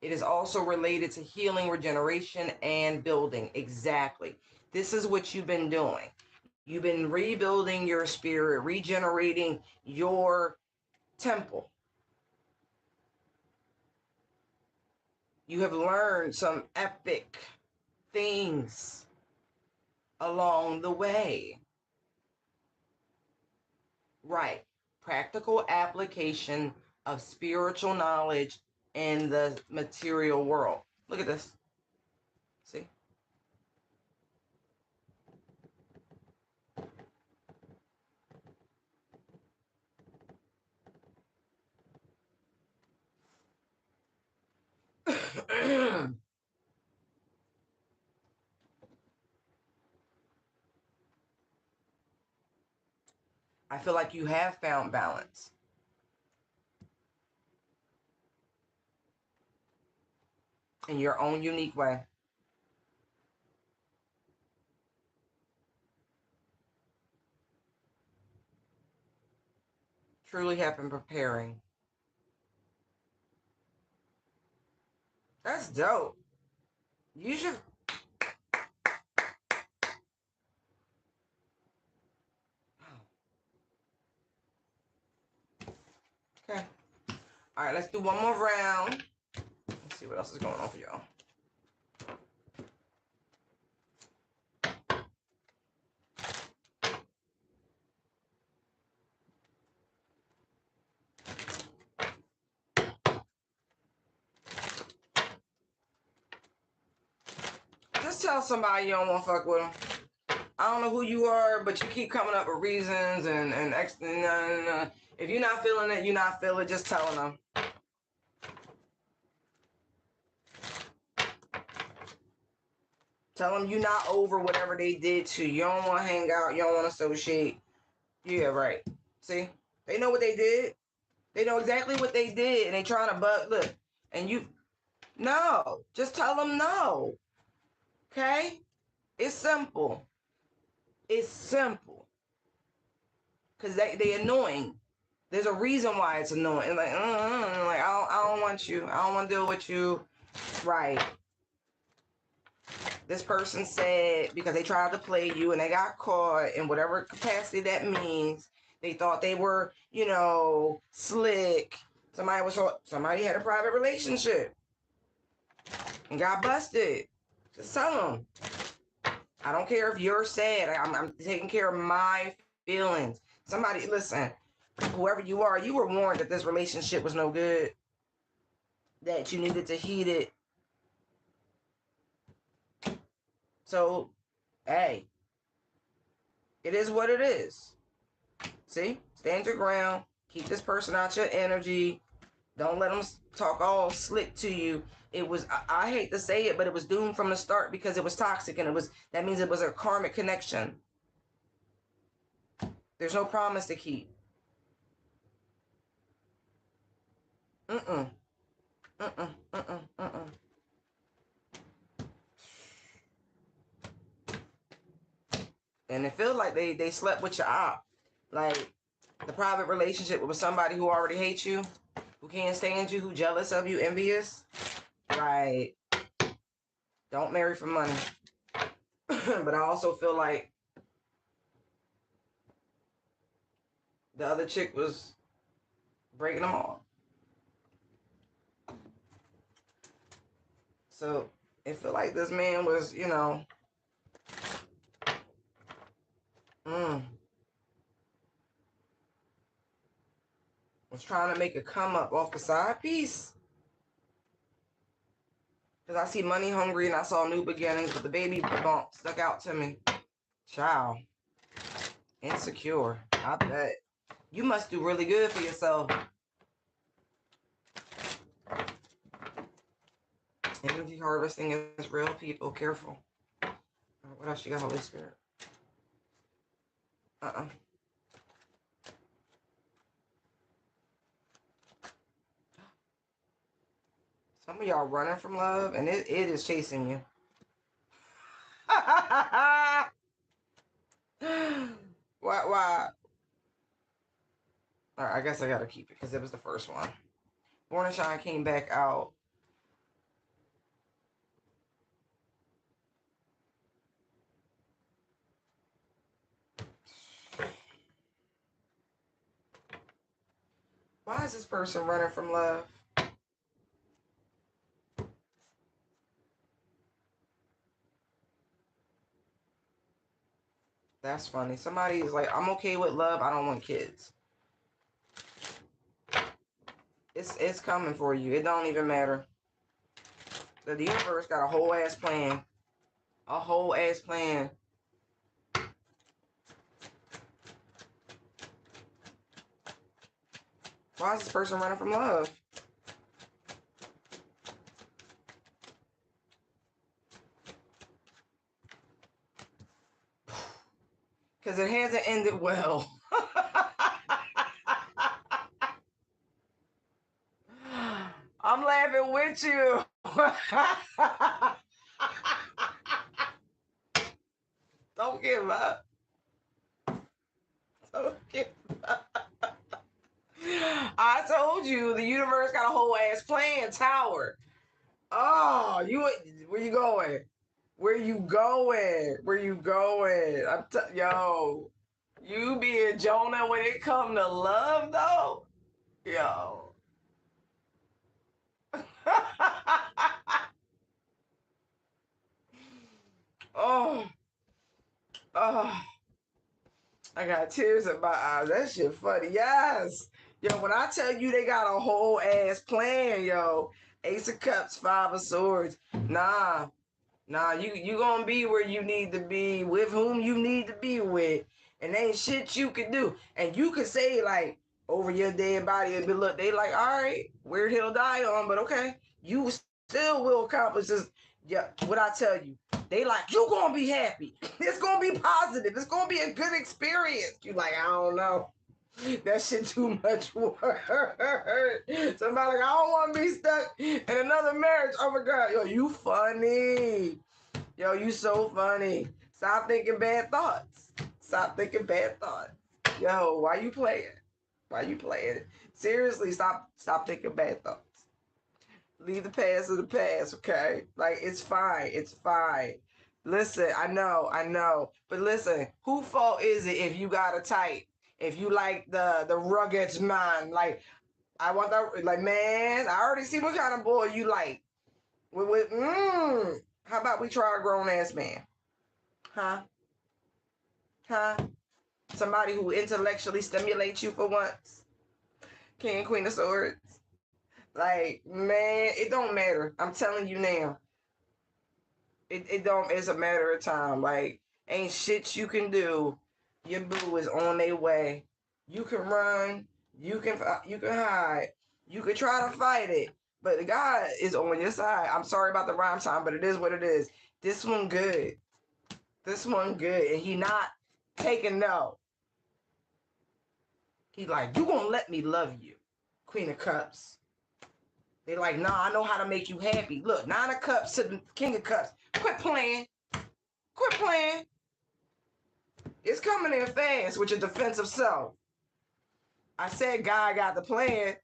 It is also related to healing, regeneration, and building. Exactly. This is what you've been doing. You've been rebuilding your spirit, regenerating your temple. You have learned some epic things along the way. Right. Practical application of spiritual knowledge in the material world. Look at this. See? I feel like you have found balance in your own unique way. Truly have been preparing. That's dope. You should. Okay. All right, let's do one more round. Let's see what else is going on for y'all. Just tell somebody you don't want to fuck with them. I don't know who you are, but you keep coming up with reasons and if you're not feeling it, you're not feeling it. Just telling them. Tell them you're not over whatever they did to you. You don't want to hang out. You don't want to associate. Yeah, right. See, they know what they did. They know exactly what they did, and they trying to look. And you, no, just tell them no. Okay, it's simple. It's simple. Cause they annoying. There's a reason why it's annoying. Like, I don't want you. I don't want to deal with you. Right. This person said because they tried to play you and they got caught in whatever capacity that means. They thought they were, slick. Somebody had a private relationship and got busted. Just tell them. I don't care if you're sad. I'm taking care of my feelings. Somebody, listen, whoever you are, you were warned that this relationship was no good, that you needed to heed it. So, hey, it is what it is. See? Stand your ground. Keep this person out your energy. Don't let them talk all slick to you. It was, I hate to say it, but it was doomed from the start because it was toxic, and that means it was a karmic connection. There's no promise to keep. Mm-mm. Mm-mm. Mm-mm. Mm-mm. And it feels like they slept with your op. Like the private relationship with somebody who already hates you, who can't stand you, who jealous of you, envious. Right. Don't marry for money. But I also feel like the other chick was breaking them off. So it feel like this man was, mm, was trying to make a come up off the side piece. Because I see money hungry and I saw new beginnings, but the baby bump stuck out to me. Child. Insecure. I bet. You must do really good for yourself. Energy harvesting is real, people. Careful. What else you got, Holy Spirit? Some of y'all running from love, and it is chasing you. Why? All right, I guess I gotta keep it because it was the first one. Born and Shine came back out. Why is this person running from love? That's funny. Somebody is like, I'm okay with love. I don't want kids. It's coming for you. It don't even matter. The universe got a whole ass plan. A whole ass plan. Why is this person running from love? Because it hasn't ended well. I'm laughing with you. Don't give up. Don't give up. I told you the universe got a whole ass plan, Tower. Oh, where you going? Where you going? Where you going? Yo, you being Jonah when it come to love though? Yo. Oh, oh, I got tears in my eyes. That shit funny. Yes. Yo, when I tell you they got a whole ass plan, yo. Ace of Cups, Five of Swords. Nah, you gonna be where you need to be, with whom you need to be with. And ain't shit you can do. And you can say like over your dead body and be look, they like, all right, weird hill die on, but okay. You still will accomplish this. Yeah, what I tell you. They like, you gonna be happy. It's gonna be positive. It's gonna be a good experience. You like, I don't know. That shit too much work. Somebody like, I don't want to be stuck in another marriage. Oh my God. Yo, you funny. Yo, you so funny. Stop thinking bad thoughts. Stop thinking bad thoughts. Yo, why you playing? Why you playing? Seriously, stop thinking bad thoughts. Leave the past in the past, okay? Like, it's fine. It's fine. Listen, I know. But listen, who fault is it if you got a type? If you like the rugged man, like I want that, like man, I already see what kind of boy you like. How about we try a grown ass man? Huh? Huh? Somebody who intellectually stimulates you for once. King and Queen of Swords. Like, man, it don't matter. I'm telling you now. It don't, it's a matter of time. Like, ain't shit you can do. Your boo is on their way. You can run, you can hide, you can try to fight it, but God is on your side. I'm sorry about the rhyme time, but it is what it is. This one good. This one good. And he not taking no. He like, you gonna let me love you. Queen of Cups. They like, nah, I know how to make you happy. Look, Nine of Cups to the King of Cups. Quit playing. Quit playing. It's coming in fast with your defensive self. I said God got the plan.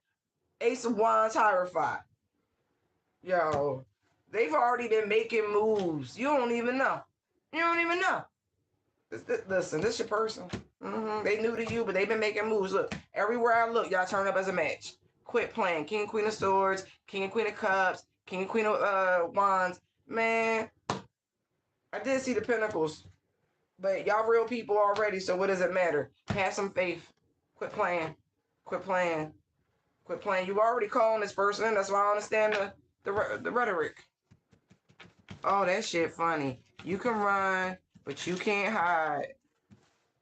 Ace of Wands, Hierophant. Yo, they've already been making moves. You don't even know. You don't even know. Listen, this your person. They new to you, but they've been making moves. Look, everywhere I look, y'all turn up as a match. Quit playing. King and Queen of Swords, King and Queen of Cups, King and Queen of Wands. Man, I did see the Pentacles. But y'all real people already, so what does it matter? Have some faith. Quit playing. Quit playing. Quit playing. You already calling this person. That's why I understand the rhetoric. Oh, that shit funny. You can run, but you can't hide.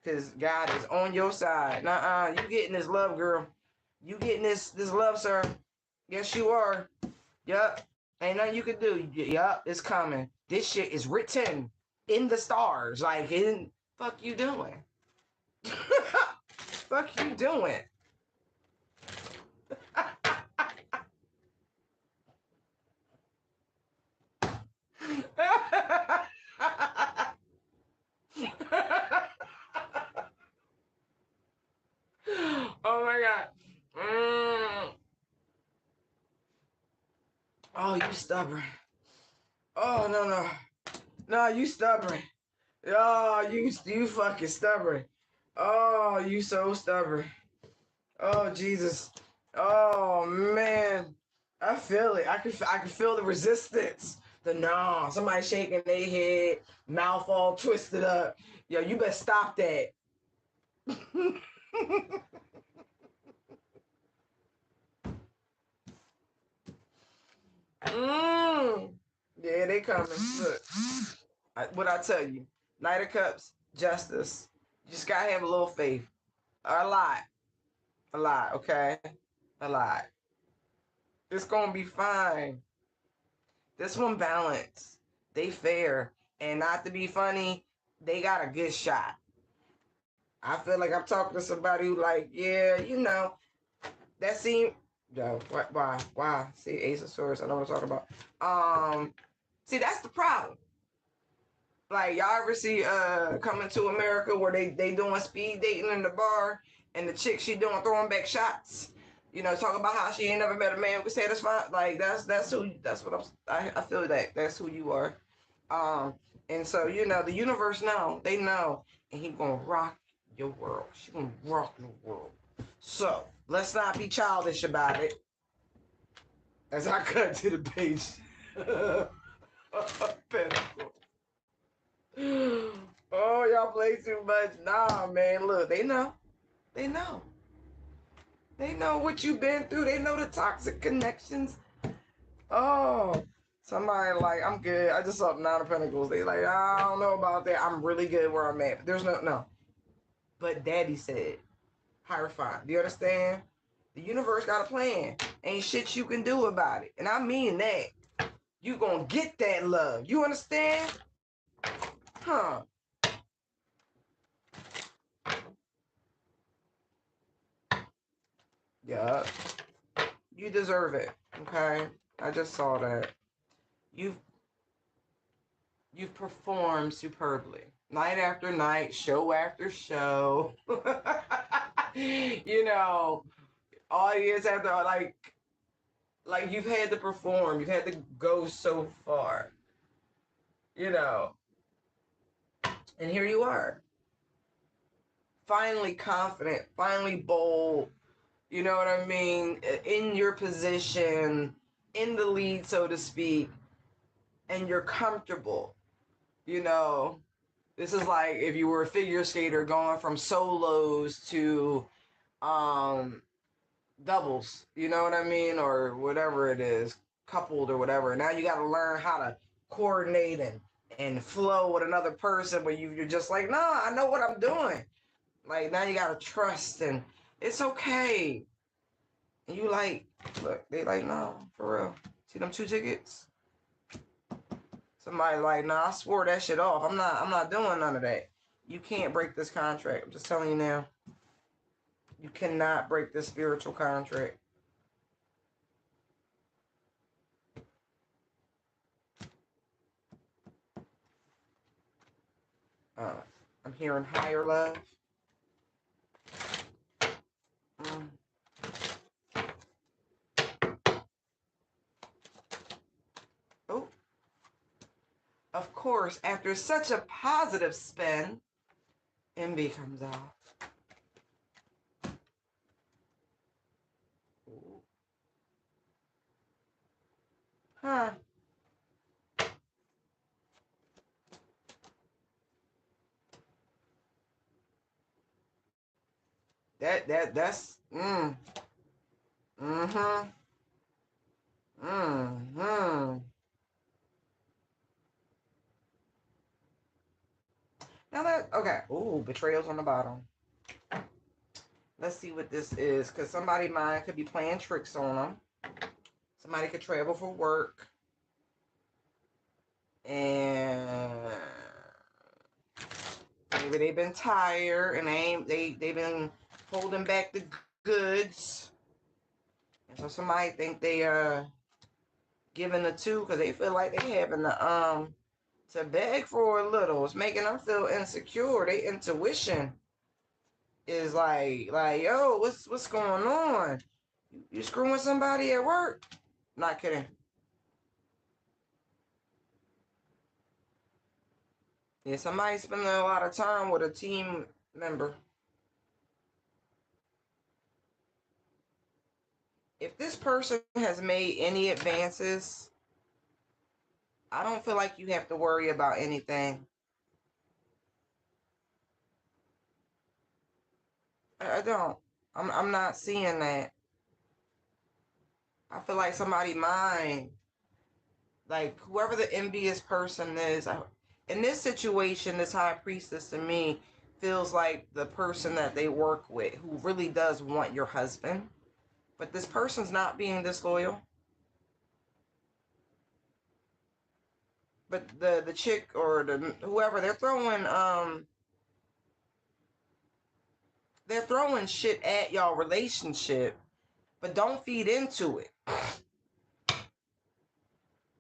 Because God is on your side. Nuh-uh. You getting this love, girl. You getting this love, sir. Yes, you are. Yup. Ain't nothing you can do. Yup, it's coming. This shit is written in the stars. Like, fuck you doing? Fuck you doing? Oh my God. Oh, you stubborn. Oh, no. No, you stubborn. Oh, you fucking stubborn. Oh, you so stubborn. Oh, Jesus. Oh, man. I feel it. I can feel the resistance. The no. Somebody shaking their head, mouth all twisted up. Yo, you better stop that. Yeah, they coming. Look, what I tell you, Knight of Cups, Justice. You just gotta have a little faith. A lot. Okay, a lot. It's gonna be fine. This one balanced. They fair, and not to be funny, they got a good shot. I feel like I'm talking to somebody who like, yeah, that seemed. Yo, why? See, Ace of Swords. I know what I'm talking about. See, that's the problem. Like y'all ever see Coming to America where they doing speed dating in the bar and the chick she doing throwing back shots. Talking about how she ain't never met a man who could satisfy. Like that's what I feel that that's who you are. Um, and so the universe they know, and he gonna rock your world. She gonna rock your world. So let's not be childish about it. As I cut to the page. Pinnacle. Oh, y'all play too much. Nah, man. Look, they know. They know. They know what you've been through. They know the toxic connections. Oh, somebody like, I'm good. I just saw Nine of Pentacles. They like, I don't know about that. I'm really good where I'm at. But there's no. But Daddy said, higher five. Do you understand? The universe got a plan. Ain't shit you can do about it. And I mean that. You gonna get that love. You understand? Huh. Yeah. You deserve it. Okay? I just saw that. You've performed superbly. Night after night, show after show. Audience after like you've had to perform. You've had to go so far. And here you are. Finally confident, finally bold, you know what I mean? In your position, in the lead, so to speak, and you're comfortable. This is like if you were a figure skater going from solos to doubles, you know what I mean? Or whatever it is, coupled or whatever. Now you got to learn how to coordinate and flow with another person where you're just like, no, I know what I'm doing. Like now you got to trust and it's okay. And you like, look, they like, no, for real. See them 2 tickets? Somebody like, nah, I swore that shit off. I'm not doing none of that. You can't break this contract. I'm just telling you now. You cannot break this spiritual contract. I'm hearing higher love. Oh. Of course, after such a positive spin, envy comes out. Huh. That's mm-hmm. Mm-hmm. Now that okay. Ooh, betrayals on the bottom. Let's see what this is, because somebody mind could be playing tricks on them. Somebody could travel for work, and maybe they've been tired and they've been holding back the goods, and so somebody think they giving the two because they feel like they having to beg for a little. It's making them feel insecure. Their intuition is like yo, what's going on? You screwing somebody at work? Not kidding. Yeah, somebody spending a lot of time with a team member. If this person has made any advances, I don't feel like you have to worry about anything. I don't. I'm not seeing that. I feel like somebody mind, like whoever the envious person is. In this situation, this high priestess to me feels like the person that they work with who really does want your husband, but this person's not being disloyal. But the chick or the whoever they're throwing shit at y'all relationship, but don't feed into it.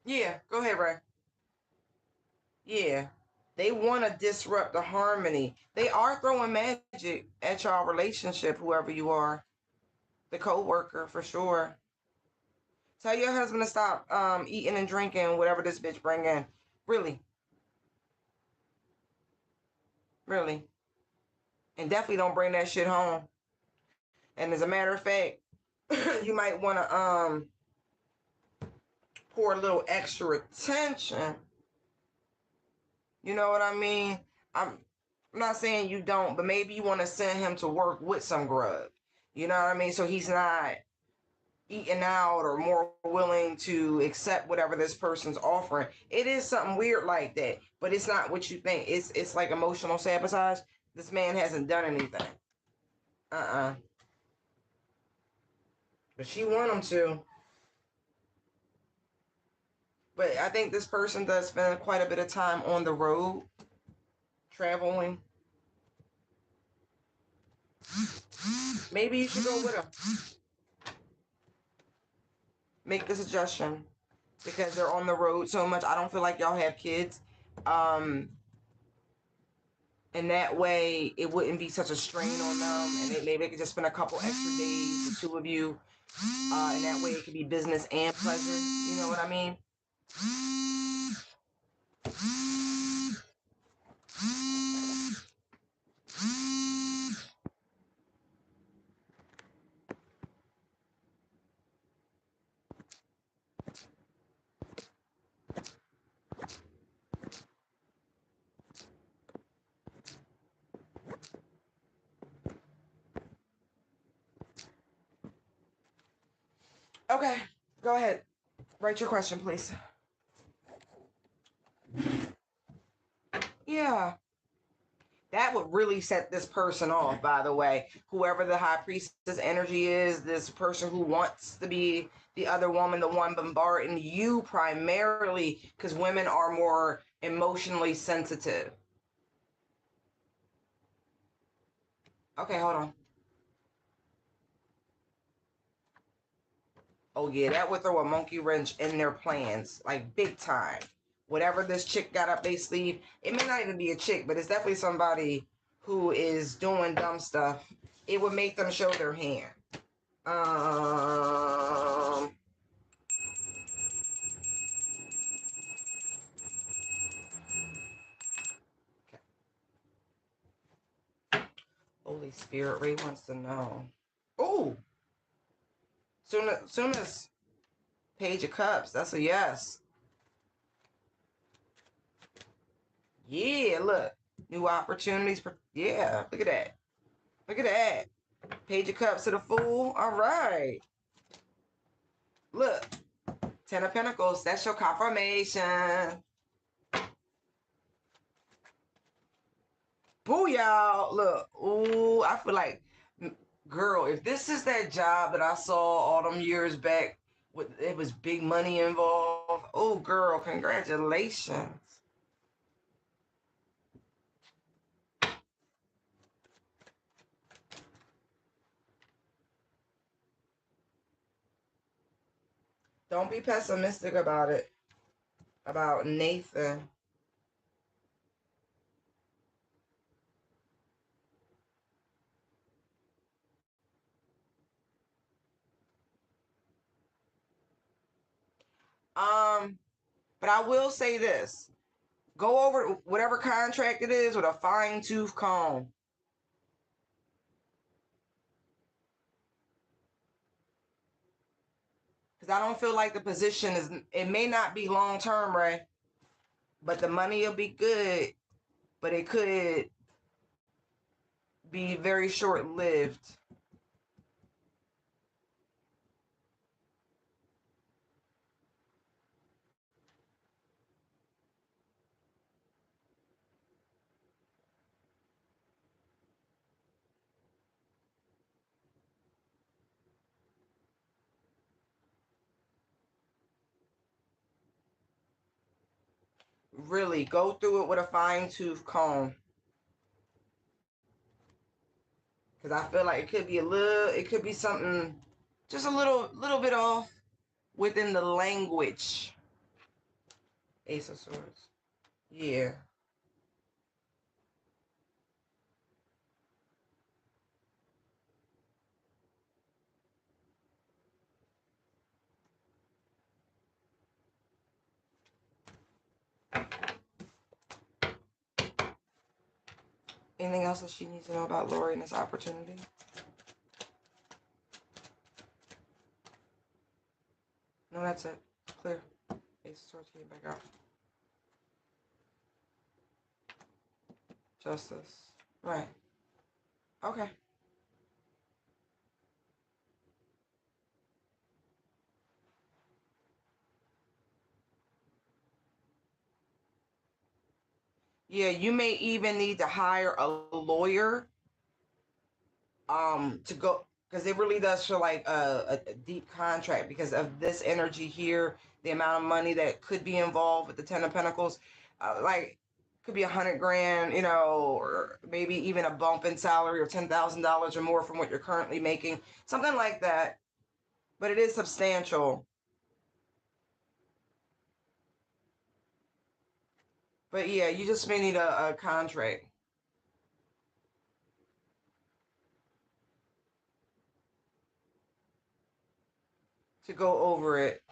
Yeah, go ahead, Ray. Yeah. They want to disrupt the harmony. They are throwing magic at y'all relationship, whoever you are. The co-worker for sure. Tell your husband to stop eating and drinking whatever this bitch bring in. Really. Really. And definitely don't bring that shit home. And as a matter of fact, you might want to pour a little extra attention. You know what I mean? I'm not saying you don't, but maybe you want to send him to work with some grub. You know what I mean? So he's not eating out or more willing to accept whatever this person's offering. It is something weird like that, but it's not what you think. It's like emotional sabotage. This man hasn't done anything. Uh-uh. But she want him to. But I think this person does spend quite a bit of time on the road, traveling. Maybe you should go with him. Make the suggestion because they're on the road so much. I don't feel like y'all have kids. Um, and that way it wouldn't be such a strain on them, and maybe they could just spend a couple extra days, the two of you, and that way it could be business and pleasure. You know what I mean? Okay, go ahead. Write your question, please. Yeah. That would really set this person off, by the way. Whoever the high priestess energy is, this person who wants to be the other woman, the one bombarding you primarily, because women are more emotionally sensitive. Okay, hold on. Oh, yeah, that would throw a monkey wrench in their plans, like big time. Whatever this chick got up their sleeve, it may not even be a chick, but it's definitely somebody who is doing dumb stuff. It would make them show their hand. Um, Holy Spirit, Ray wants to know. Oh, soon as Page of Cups. That's a yes. Yeah, look. New opportunities. Yeah, look at that. Look at that. Page of Cups to the Fool. All right. Look. Ten of Pentacles. That's your confirmation. Boo, y'all. Look. Ooh, I feel like, girl, if this is that job that I saw all them years back, it was big money involved. Oh, girl, congratulations. Don't be pessimistic about it, about Nathan. But I will say this. Go over whatever contract it is with a fine-tooth comb. Because I don't feel like the position is, it may not be long-term, right? But the money will be good, but it could be very short-lived. Really, go through it with a fine-tooth comb. Because I feel like it could be it could be something just a little bit off within the language. Ace of Swords. Yeah. Anything else that she needs to know about Lori and this opportunity? No, that's it. Clear. Ace of Swords came back out. Justice. Right. Okay. Yeah, you may even need to hire a lawyer to go, because it really does feel like a deep contract because of this energy here, the amount of money that could be involved with the Ten of Pentacles. Like, could be 100 grand, or maybe even a bump in salary or $10,000 or more from what you're currently making, something like that. But it is substantial. But yeah, you just may need a contract to go over it.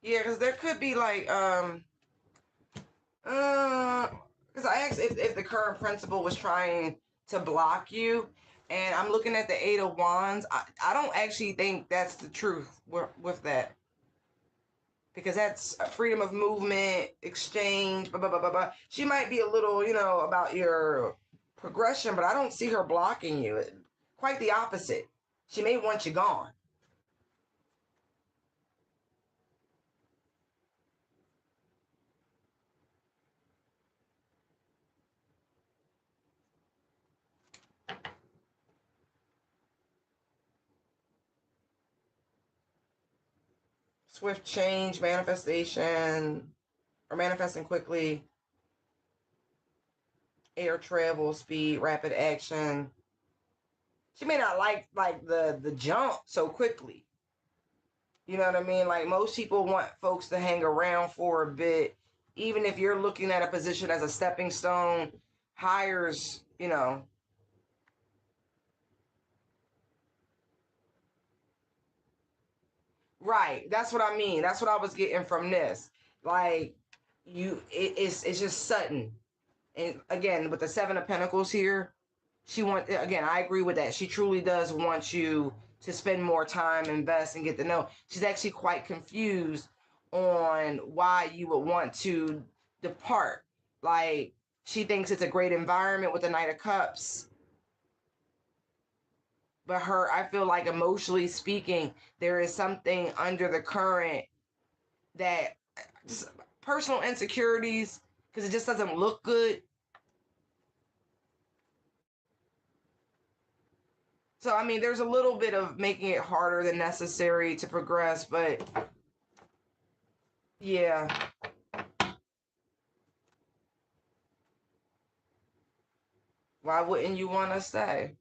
Yeah, because there could be like because I asked if the current principal was trying to block you, and I'm looking at the Eight of Wands. I don't actually think that's the truth with that, because that's freedom of movement, exchange, blah, blah, blah, blah, blah. She might be a little, about your progression, but I don't see her blocking you. Quite the opposite. She may want you gone. Swift change, manifestation, or manifesting quickly, air travel, speed, rapid action. She may not like the jump so quickly. You know what I mean? Like, most people want folks to hang around for a bit, even if you're looking at a position as a stepping stone. Hires, Right. That's what I mean. That's what I was getting from this. Like it's just sudden. And again, with the Seven of Pentacles here, again, I agree with that. She truly does want you to spend more time, invest, and get to know. She's actually quite confused on why you would want to depart. Like, she thinks it's a great environment with the Knight of Cups. But I feel like emotionally speaking, there is something under the current that just personal insecurities, because it just doesn't look good. So, I mean, there's a little bit of making it harder than necessary to progress, but yeah. Why wouldn't you want to stay?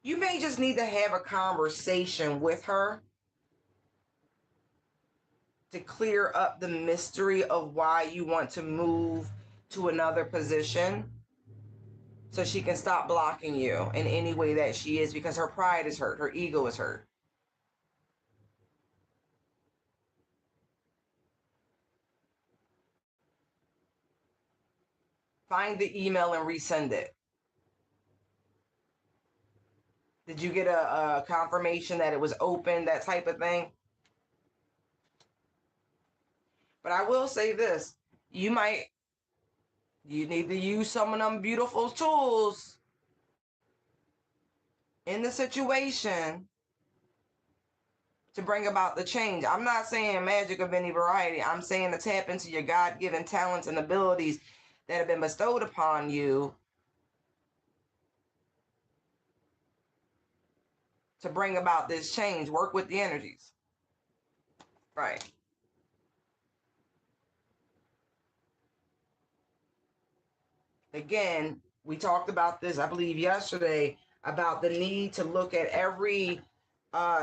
You may just need to have a conversation with her to clear up the mystery of why you want to move to another position, so she can stop blocking you in any way that she is, because her pride is hurt, her ego is hurt. Find the email and resend it. Did you get a confirmation that it was open, that type of thing? But I will say this, you need to use some of them beautiful tools in the situation to bring about the change. I'm not saying magic of any variety. I'm saying to tap into your God-given talents and abilities that have been bestowed upon you to bring about this change. Work with the energies. Right. Again, we talked about this, I believe, yesterday, about the need to look at every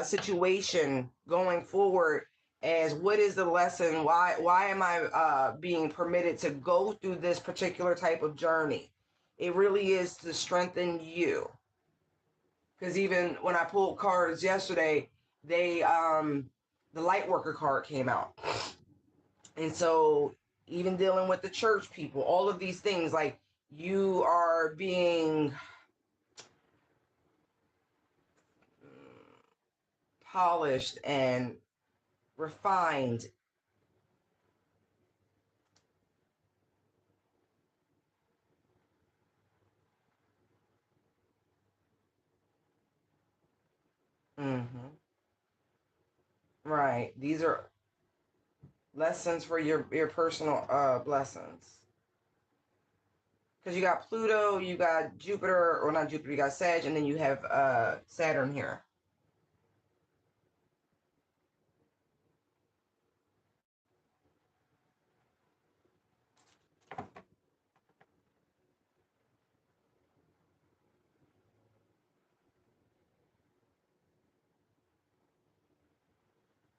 situation going forward as what is the lesson? Why am I being permitted to go through this particular type of journey? It really is to strengthen you. Because even when I pulled cards yesterday, the light worker card came out. And so even dealing with the church people, all of these things, like, you are being polished and refined. Mm-hmm. Right. These are lessons for your personal blessings. Because you got Pluto, you got Jupiter, or not Jupiter, you got Sag, and then you have Saturn here.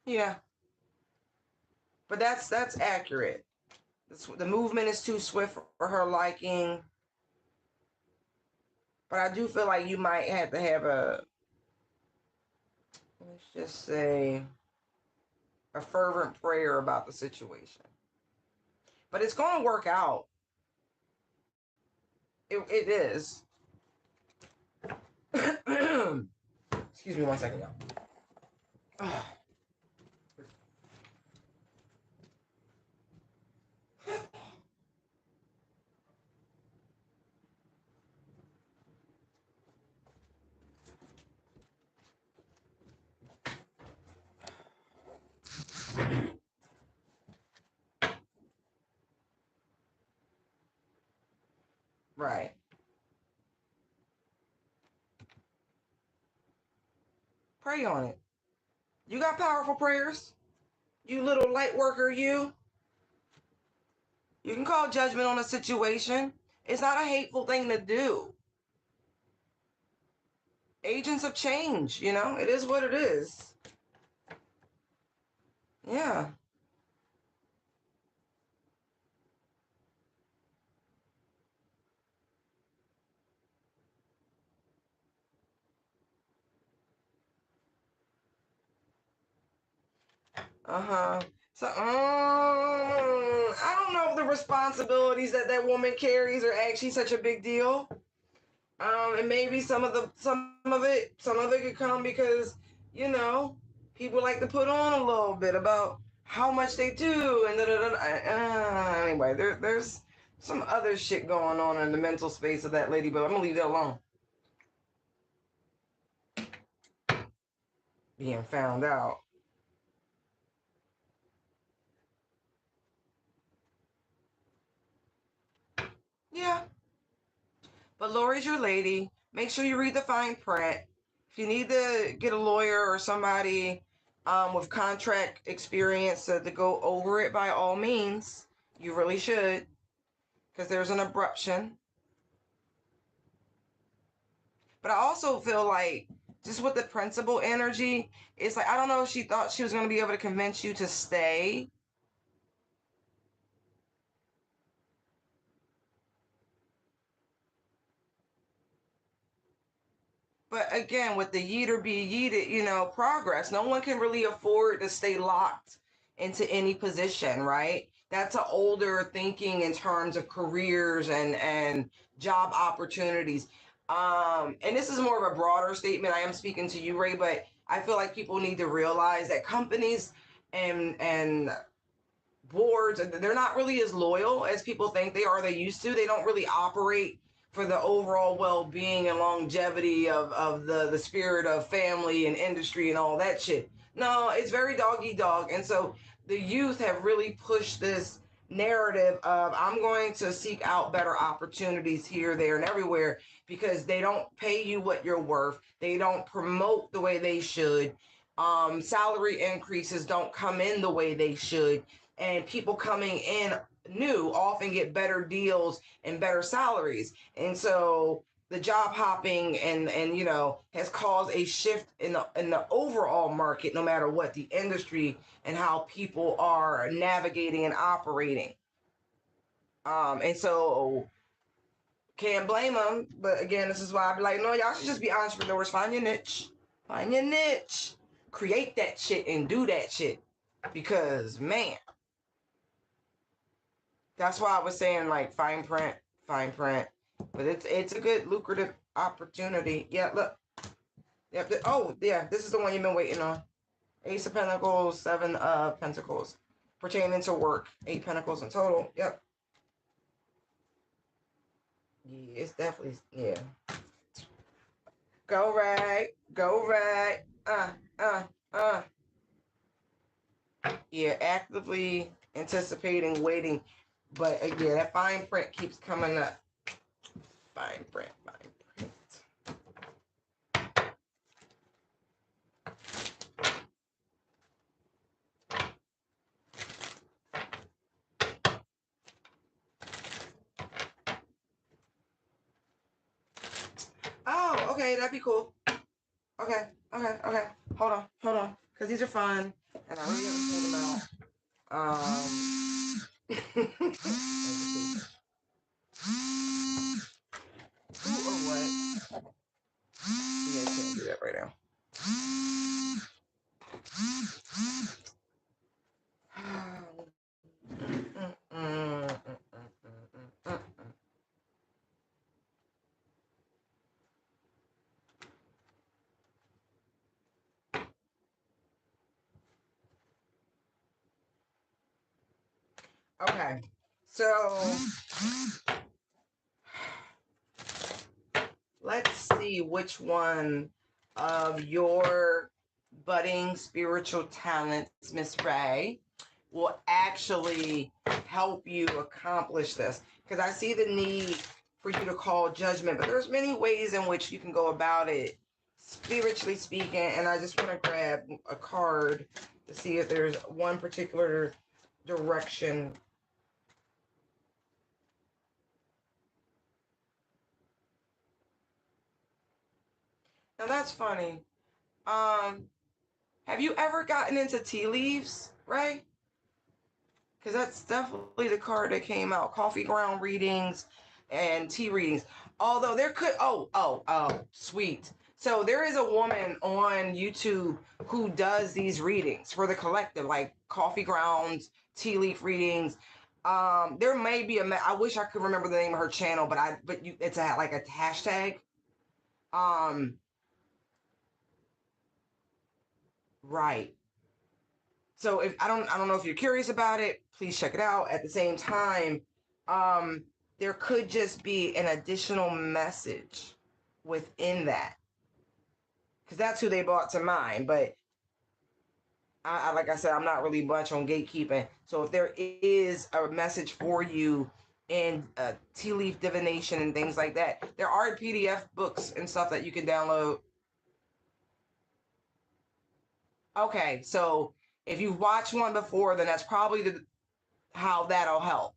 Yeah. But that's accurate. The movement is too swift for her liking. But I do feel like you might have to have let's just say, a fervent prayer about the situation. But it's going to work out. It is. Excuse me 1 second, y'all. Right. Pray on it. You got powerful prayers. You little light worker, you. You can call judgment on a situation. It's not a hateful thing to do. Agents of change, it is what it is. Yeah. Uh-huh. So, I don't know if the responsibilities that that woman carries are actually such a big deal. And maybe some of it could come because, you know, people like to put on a little bit about how much they do and da, da, da, da. Anyway, there's some other shit going on in the mental space of that lady, but I'm gonna leave that alone. Being found out. Yeah. But Lori's your lady. Make sure you read the fine print. If you need to get a lawyer or somebody with contract experience to go over it, by all means, you really should, because there's an abruption. But I also feel like just with the principal energy, it's like I don't know if she thought she was going to be able to convince you to stay. But again, with the yeeter be yeeted, progress. No one can really afford to stay locked into any position, right? That's an older thinking in terms of careers and job opportunities. And this is more of a broader statement. I am speaking to you, Ray, but I feel like people need to realize that companies and boards, they're not really as loyal as people think they are. They used to. They don't really operate for the overall well-being and longevity of the spirit of family and industry and all that shit. No, it's very dog eat dog. And so the youth have really pushed this narrative of I'm going to seek out better opportunities here, there, and everywhere because they don't pay you what you're worth. They don't promote the way they should. Salary increases don't come in the way they should, and people coming in new often get better deals and better salaries. And so the job hopping and has caused a shift in the overall market, no matter what the industry and how people are navigating and operating. And so can't blame them. But again, this is why I be like, no, y'all should just be entrepreneurs. Find your niche. Find your niche. Create that shit and do that shit. Because man, that's why I was saying like fine print, fine print. But it's a good lucrative opportunity. Yeah, look. Yep. Oh, yeah. This is the one you've been waiting on. Ace of Pentacles, Seven of Pentacles, pertaining to work. 8 Pentacles in total. Yep. Yeah, it's definitely yeah. Go right, go right. Uh. Uh. Yeah, actively anticipating, waiting. But yeah, that fine print keeps coming up. Fine print, fine print. Oh, okay, that'd be cool. Okay, okay. Hold on. Because these are fun. And I really haven't pulled them out. Who or what? Yeah, I can't do that right now. Okay, so let's see which one of your budding spiritual talents, Miss Ray, will actually help you accomplish this. Because I see the need for you to call judgment, but there's many ways in which you can go about it, spiritually speaking. And I just want to grab a card to see if there's one particular direction. Now that's funny. Um, have you ever gotten into tea leaves, Ray? Because that's definitely the card that came out. Coffee ground readings and tea readings. Although there could, oh, sweet. So there is a woman on YouTube who does these readings for the collective, like coffee grounds, tea leaf readings. There may be I wish I could remember the name of her channel, but it's like a hashtag. Um, right. So if I don't know if you're curious about it, please check it out. At the same time, um, there could just be an additional message within that, because that's who they brought to mind. But like I said, I'm not really much on gatekeeping. So if there is a message for you in tea leaf divination and things like that, there are PDF books and stuff that you can download. Okay, so if you've watched one before, then that's probably how that'll help.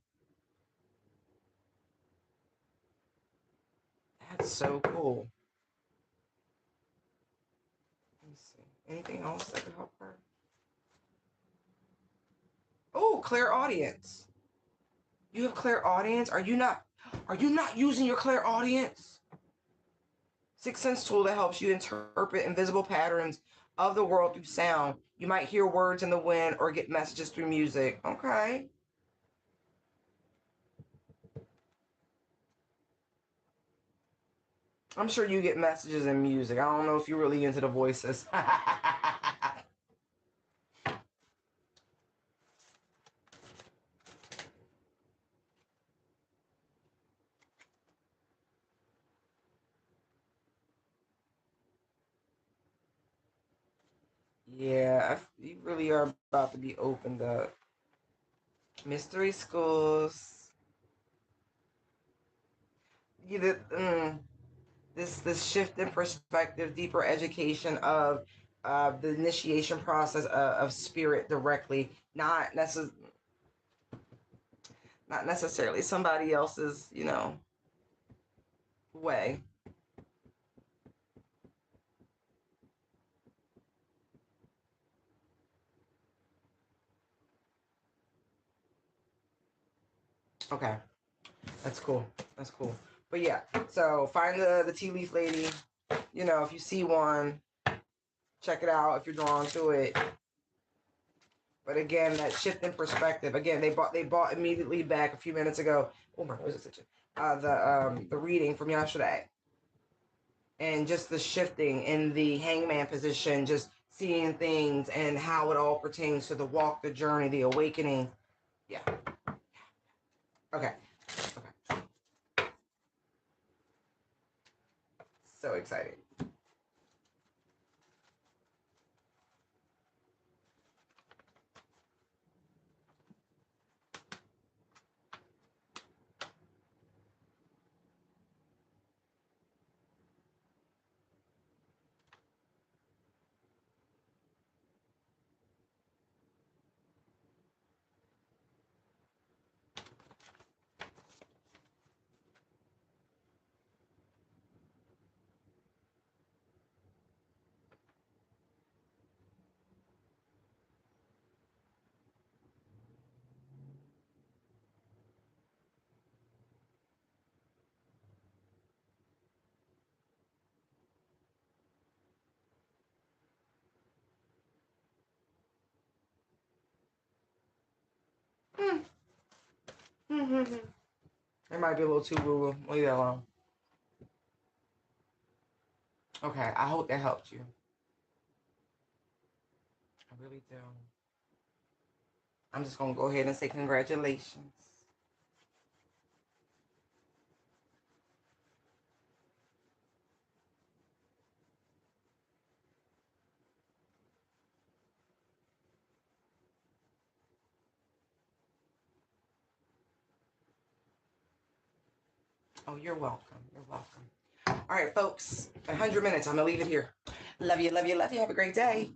That's so cool. Let me see. Anything else that could help her? Oh, clairaudience. You have clairaudience? Are you not using your clairaudience? Sixth sense tool that helps you interpret invisible patterns of the world through sound. You might hear words in the wind or get messages through music. Okay. I'm sure you get messages in music. I don't know if you're really into the voices. Yeah, you really are about to be opened up. Mystery schools. You, this shift in perspective, deeper education of the initiation process of spirit directly, not necessarily somebody else's, way. Okay, that's cool. That's cool. But yeah, so find the tea leaf lady. If you see one, check it out if you're drawn to it. But again, that shift in perspective. Again, they bought immediately back a few minutes ago. Oh my, what is it? The reading from yesterday, and just the shifting in the hangman position, just seeing things and how it all pertains to the walk, the journey, the awakening. Yeah. Okay. Okay. So excited. Mm-hmm. It might be a little too woo-woo. Leave that alone. Okay, I hope that helped you. I really do. I'm just gonna go ahead and say congratulations. Oh, you're welcome. You're welcome. All right, folks. 100 minutes. I'm gonna leave it here. Love you. Love you. Love you. Have a great day.